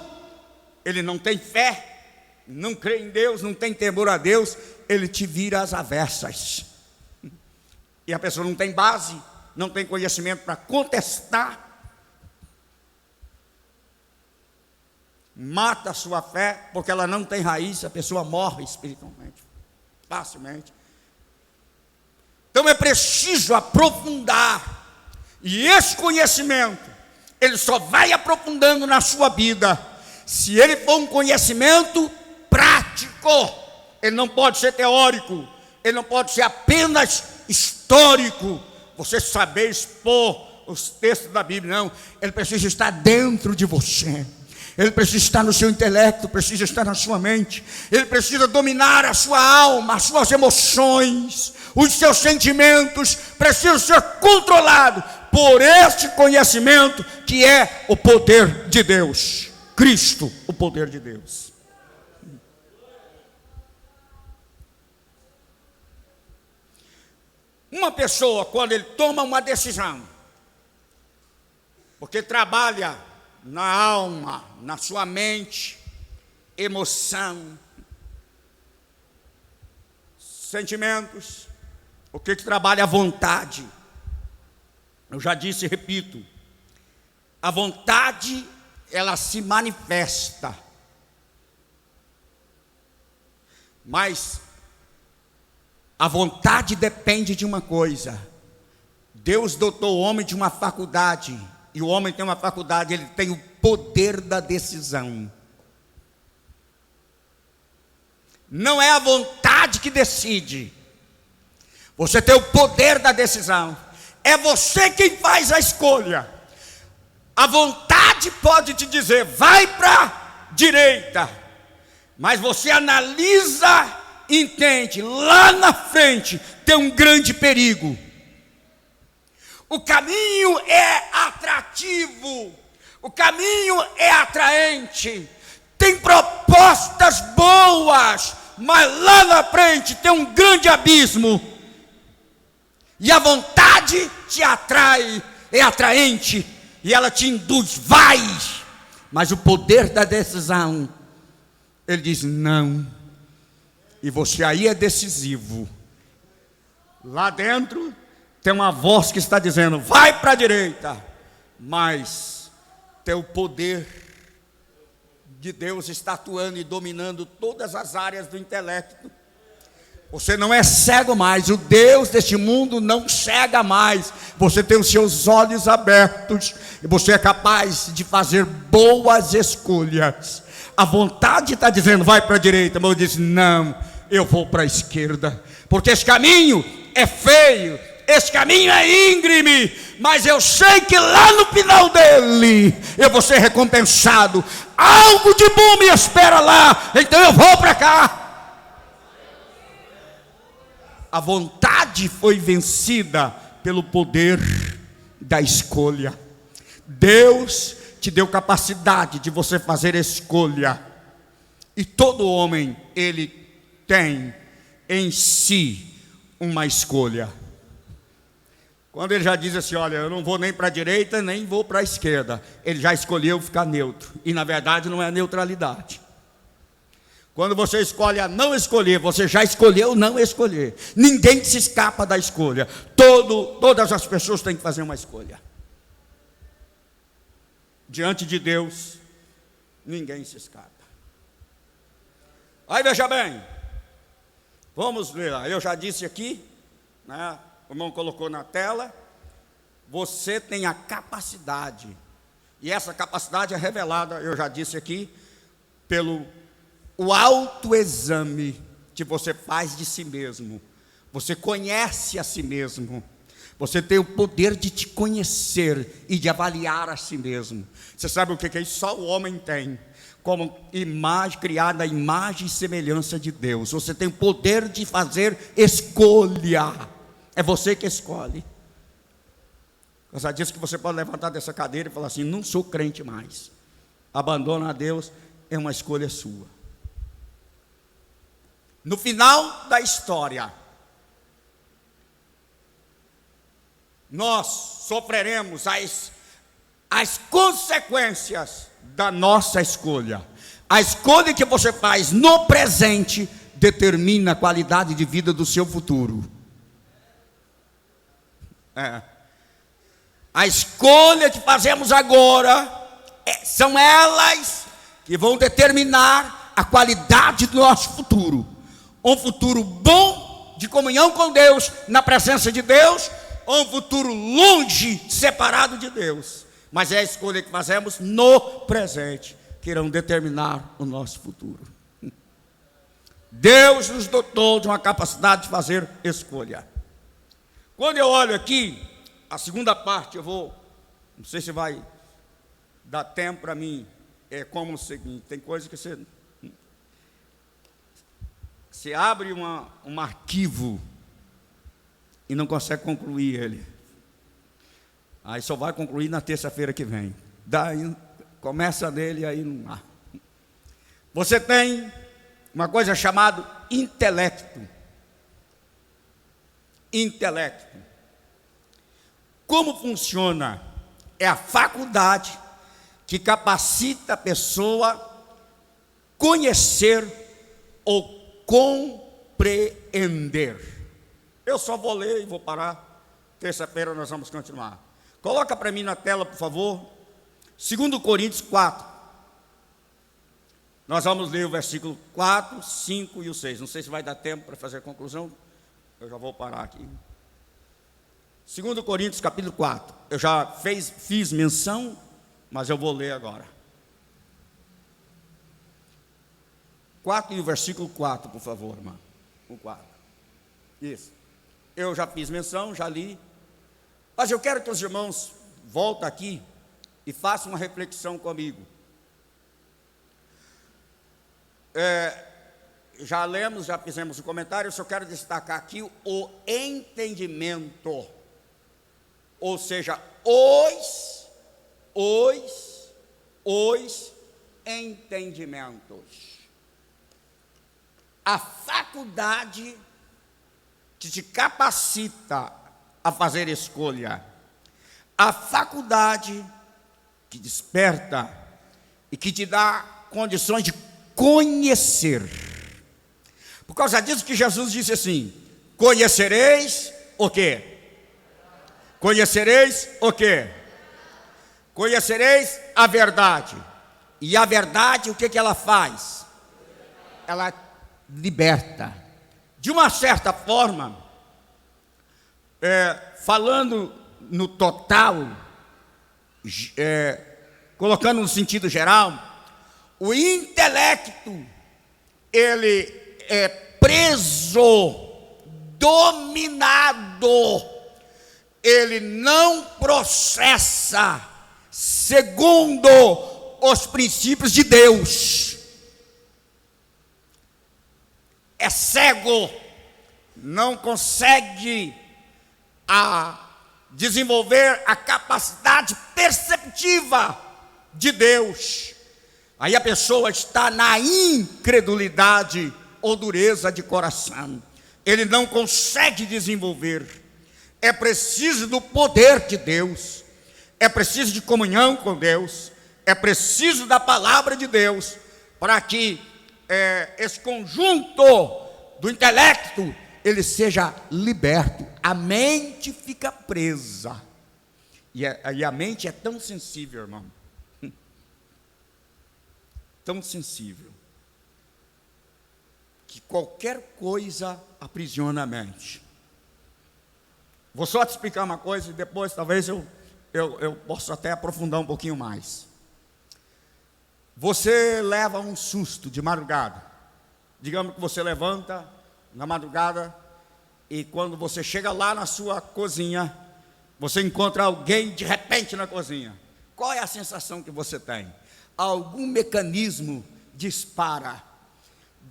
Ele não tem fé, não crê em Deus, não tem temor a Deus, ele te vira às avessas. E a pessoa não tem base, não tem conhecimento para contestar. Mata a sua fé, porque ela não tem raiz, a pessoa morre espiritualmente, facilmente. Então é preciso aprofundar, e esse conhecimento, ele só vai aprofundando na sua vida, se ele for um conhecimento prático. Ele não pode ser teórico, ele não pode ser apenas histórico, você saber expor os textos da Bíblia, não, ele precisa estar dentro de você. Ele precisa estar no seu intelecto, precisa estar na sua mente. Ele precisa dominar a sua alma, as suas emoções, os seus sentimentos. Precisam ser controlados por este conhecimento que é o poder de Deus. Cristo, o poder de Deus. Uma pessoa, quando ele toma uma decisão, porque trabalha na alma, na sua mente, emoção, sentimentos, o que trabalha a vontade. Eu já disse e repito, a vontade, ela se manifesta, mas a vontade depende de uma coisa. Deus dotou o homem de uma faculdade, e o homem tem uma faculdade, ele tem o poder da decisão. Não é a vontade que decide. Você tem o poder da decisão. É você quem faz a escolha. A vontade pode te dizer, vai para a direita. Mas você analisa, entende, lá na frente tem um grande perigo. O caminho é atrativo, o caminho é atraente, tem propostas boas, mas lá na frente tem um grande abismo. E a vontade te atrai, é atraente, e ela te induz, vai. Mas o poder da decisão, ele diz não. E você aí é decisivo. Lá dentro tem uma voz que está dizendo, vai para a direita. Mas tem o poder de Deus está atuando e dominando todas as áreas do intelecto. Você não é cego mais, o Deus deste mundo não cega mais. Você tem os seus olhos abertos e você é capaz de fazer boas escolhas. A vontade está dizendo, vai para a direita, mas eu disse, não, eu vou para a esquerda, porque esse caminho é feio, esse caminho é íngreme, mas eu sei que lá no final dele, eu vou ser recompensado, algo de bom me espera lá, então eu vou para cá. A vontade foi vencida pelo poder da escolha. Deus te deu capacidade de você fazer escolha, e todo homem, ele tem em si uma escolha. Quando ele já diz assim, olha, eu não vou nem para a direita, nem vou para a esquerda, ele já escolheu ficar neutro. E na verdade não é neutralidade. Quando você escolhe a não escolher, você já escolheu não escolher. Ninguém se escapa da escolha. Todas as pessoas têm que fazer uma escolha. Diante de Deus, ninguém se escapa. Aí veja bem, vamos ler. Eu já disse aqui, né? O irmão colocou na tela. Você tem a capacidade, e essa capacidade é revelada, eu já disse aqui, pelo o autoexame que você faz de si mesmo. Você conhece a si mesmo. Você tem o poder de te conhecer e de avaliar a si mesmo. Você sabe o que é isso? Só o homem tem. Como imagem, criada à imagem e semelhança de Deus. Você tem o poder de fazer escolha. É você que escolhe. Eu já disse que você pode levantar dessa cadeira e falar assim: não sou crente mais. Abandona a Deus, é uma escolha sua. No final da história, nós sofreremos as consequências da nossa escolha. A escolha que você faz no presente determina a qualidade de vida do seu futuro. A escolha que fazemos agora são elas que vão determinar a qualidade do nosso futuro. Um futuro bom, de comunhão com Deus, na presença de Deus, ou um futuro longe, separado de Deus. Mas é a escolha que fazemos no presente que irão determinar o nosso futuro. Deus nos dotou de uma capacidade de fazer escolha. Quando eu olho aqui, a segunda parte, não sei se vai dar tempo para mim, é como o seguinte: tem coisa que você abre um arquivo e não consegue concluir ele. Aí só vai concluir na terça-feira que vem. Daí começa nele e aí não há. Você tem uma coisa chamada intelecto. Intelecto. Como funciona? É a faculdade que capacita a pessoa a conhecer ou compreender. Eu só vou ler e vou parar. Terça-feira nós vamos continuar. Coloca para mim na tela, por favor, 2 Coríntios 4. Nós vamos ler o versículo 4, 5 e o 6. Não sei se vai dar tempo para fazer a conclusão. Eu já vou parar aqui. 2 Coríntios capítulo 4. Eu já fiz menção, mas eu vou ler agora. 4 e o versículo 4, por favor, irmão. O 4. Isso. Eu já fiz menção, já li. Mas eu quero que os irmãos voltem aqui e façam uma reflexão comigo. Já lemos, já fizemos o comentário. Eu só quero destacar aqui o entendimento. Ou seja, os entendimentos. A faculdade que te capacita a fazer escolha. A faculdade que desperta e que te dá condições de conhecer. Por causa disso que Jesus disse assim: conhecereis o quê? Conhecereis o quê? Conhecereis a verdade. E a verdade, o que ela faz? Ela liberta. De uma certa forma, falando no total, colocando no sentido geral, o intelecto, ele é preso, dominado, ele não processa segundo os princípios de Deus. É cego, não consegue desenvolver a capacidade perceptiva de Deus. Aí a pessoa está na incredulidade ou dureza de coração. Ele não consegue desenvolver. é preciso do poder de Deus, é preciso de comunhão com Deus, é preciso da palavra de Deus, para que esse conjunto do intelecto, ele seja liberto. A mente fica presa, e a mente é tão sensível, irmão, tão sensível, que qualquer coisa aprisiona a mente. Vou só te explicar uma coisa, e depois talvez eu possa até aprofundar um pouquinho mais. Você leva um susto de madrugada. Digamos que você levanta na madrugada, e quando você chega lá na sua cozinha, você encontra alguém de repente na cozinha. Qual é a sensação que você tem? Algum mecanismo dispara,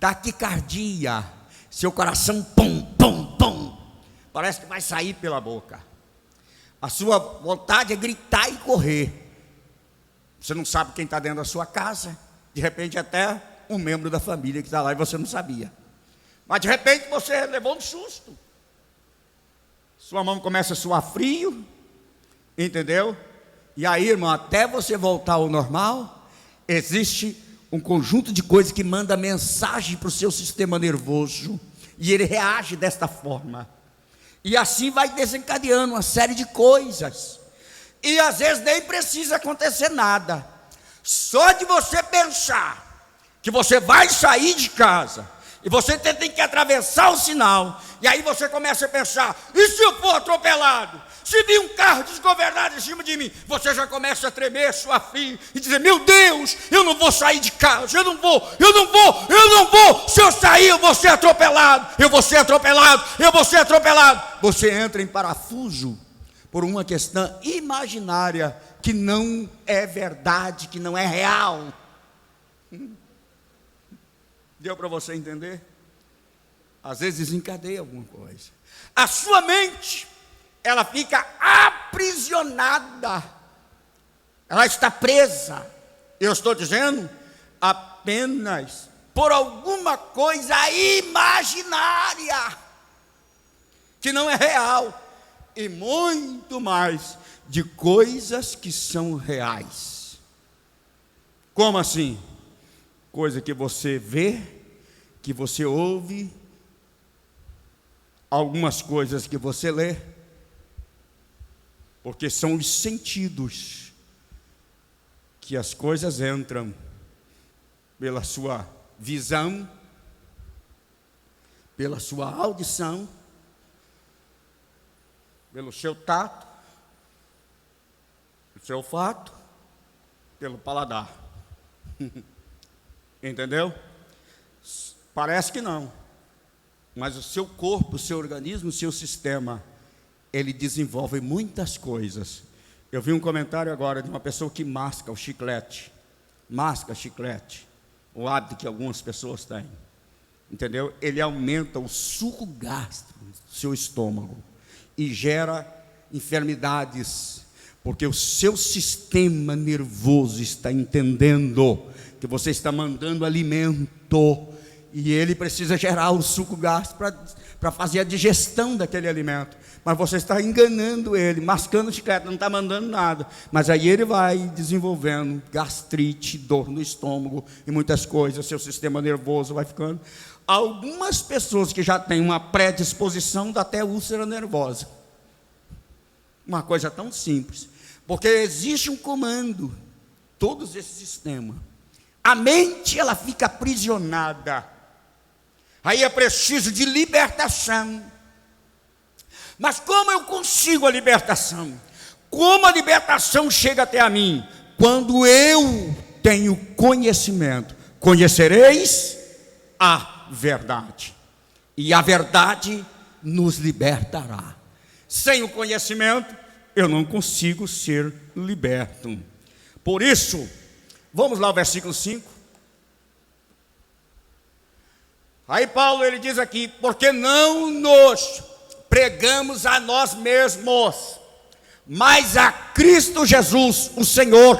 taquicardia, seu coração pum, pum, pum, parece que vai sair pela boca. A sua vontade é gritar e correr. Você não sabe quem está dentro da sua casa, de repente até um membro da família que está lá e você não sabia. Mas de repente você levou um susto. Sua mão começa a suar frio, entendeu? E aí, irmão, até você voltar ao normal, existe um conjunto de coisas que manda mensagem para o seu sistema nervoso, e ele reage desta forma, e assim vai desencadeando uma série de coisas, e às vezes nem precisa acontecer nada, só de você pensar que você vai sair de casa, e você tem que atravessar o sinal, e aí você começa a pensar: e se eu for atropelado? Se vir um carro desgovernado em cima de mim? Você já começa a tremer, suar frio, e dizer: meu Deus, eu não vou sair de casa, eu não vou, se eu sair eu vou ser atropelado, eu vou ser atropelado. Você entra em parafuso por uma questão imaginária, que não é verdade, que não é real. Deu para você entender? Às vezes desencadeia alguma coisa. A sua mente, ela fica aprisionada, ela está presa. Eu estou dizendo apenas por alguma coisa imaginária, que não é real, e muito mais de coisas que são reais. Como assim? Coisa que você vê, que você ouve, algumas coisas que você lê, porque são os sentidos que as coisas entram pela sua visão, pela sua audição, pelo seu tato, pelo seu olfato, pelo paladar. Entendeu? Parece que não, mas o seu corpo, o seu organismo, o seu sistema, ele desenvolve muitas coisas. Eu vi um comentário agora de uma pessoa que masca o chiclete, o hábito que algumas pessoas têm, entendeu? Ele aumenta o suco gástrico do seu estômago e gera enfermidades, porque o seu sistema nervoso está entendendo que você está mandando alimento, e ele precisa gerar o suco gástrico para fazer a digestão daquele alimento, mas você está enganando ele, mascando o chiclete, não está mandando nada, mas aí ele vai desenvolvendo gastrite, dor no estômago e muitas coisas, seu sistema nervoso vai ficando. Algumas pessoas que já têm uma predisposição dá até úlcera nervosa, uma coisa tão simples, porque existe um comando, todos esses sistemas. A mente, ela fica aprisionada. Aí é preciso de libertação. Mas como eu consigo a libertação? Como a libertação chega até a mim? Quando eu tenho conhecimento. Conhecereis a verdade, e a verdade nos libertará. Sem o conhecimento, eu não consigo ser liberto. Por isso, vamos lá ao versículo 5. Aí Paulo, ele diz aqui: porque não nos pregamos a nós mesmos, mas a Cristo Jesus, o Senhor,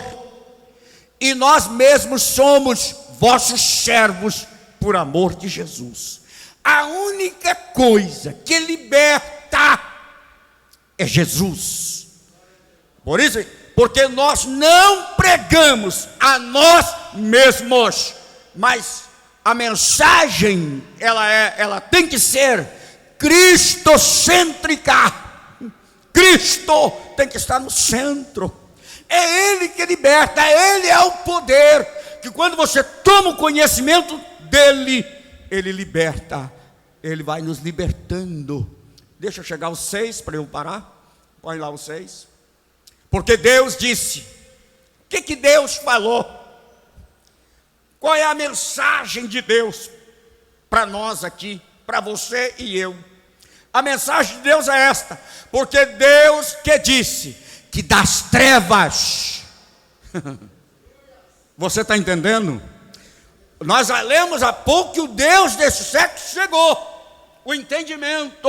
e nós mesmos somos vossos servos por amor de Jesus. A única coisa que liberta é Jesus. Por isso, porque nós não pregamos a nós mesmos, mas a mensagem ela tem que ser cristocêntrica. Cristo tem que estar no centro. É Ele que liberta, Ele é o poder, que quando você toma o conhecimento dEle, Ele liberta, Ele vai nos libertando. Deixa eu chegar aos 6 para eu parar. Põe lá os 6. Porque Deus disse. O que Deus falou? Qual é a mensagem de Deus para nós aqui, para você e eu? A mensagem de Deus é esta: porque Deus que disse que das trevas, você está entendendo? Nós lemos há pouco que o Deus desse século chegou, o entendimento,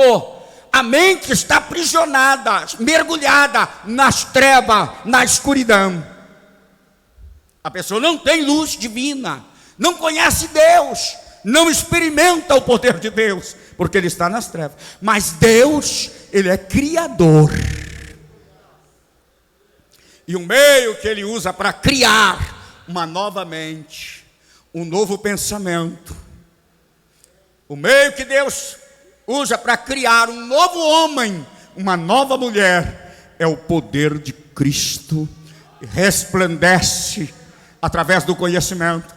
a mente está aprisionada, mergulhada nas trevas, na escuridão. A pessoa não tem luz divina, não conhece Deus, não experimenta o poder de Deus, porque ele está nas trevas. Mas Deus, Ele é Criador. E o meio que Ele usa para criar uma nova mente, um novo pensamento, o meio que Deus usa para criar um novo homem, uma nova mulher, é o poder de Cristo. Resplandece através do conhecimento,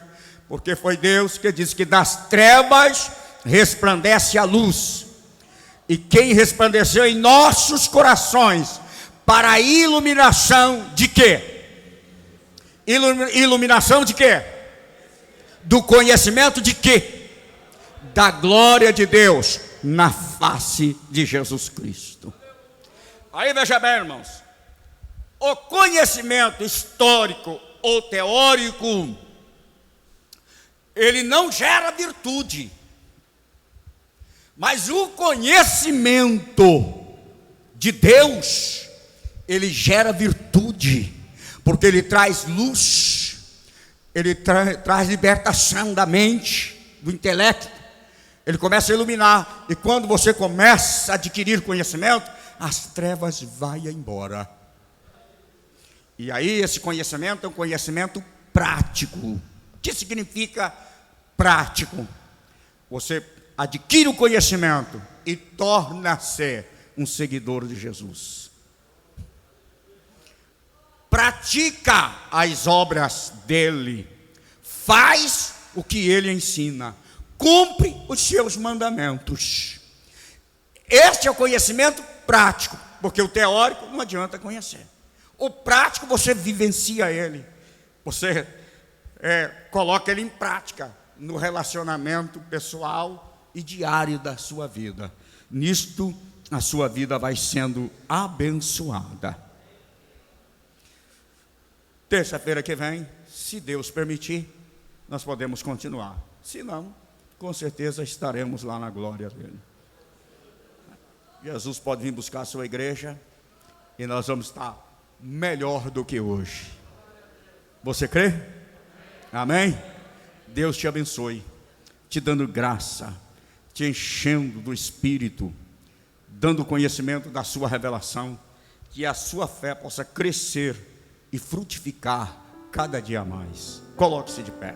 porque foi Deus que disse que das trevas resplandece a luz. E quem resplandeceu em nossos corações para a iluminação de quê? Iluminação de quê? Do conhecimento de quê? Da glória de Deus na face de Jesus Cristo. Aí veja bem, irmãos, o conhecimento histórico ou teórico, ele não gera virtude, mas o conhecimento de Deus, ele gera virtude, porque ele traz luz, ele traz libertação da mente, do intelecto, ele começa a iluminar, e quando você começa a adquirir conhecimento, as trevas vão embora. E aí esse conhecimento é um conhecimento prático. O que significa prático? Você adquire o conhecimento e torna-se um seguidor de Jesus. Pratica as obras dele, faz o que ele ensina, cumpre os seus mandamentos. Este é o conhecimento prático, porque o teórico não adianta conhecer. O prático você vivencia ele, você coloca ele em prática no relacionamento pessoal e diário da sua vida. Nisto a sua vida vai sendo abençoada. Terça-feira que vem, se Deus permitir, nós podemos continuar. Se não, com certeza estaremos lá na glória dele. Jesus pode vir buscar a sua igreja e nós vamos estar melhor do que hoje. Você crê? Amém? Deus te abençoe, te dando graça, te enchendo do Espírito, dando conhecimento da sua revelação, que a sua fé possa crescer e frutificar cada dia mais. Coloque-se de pé.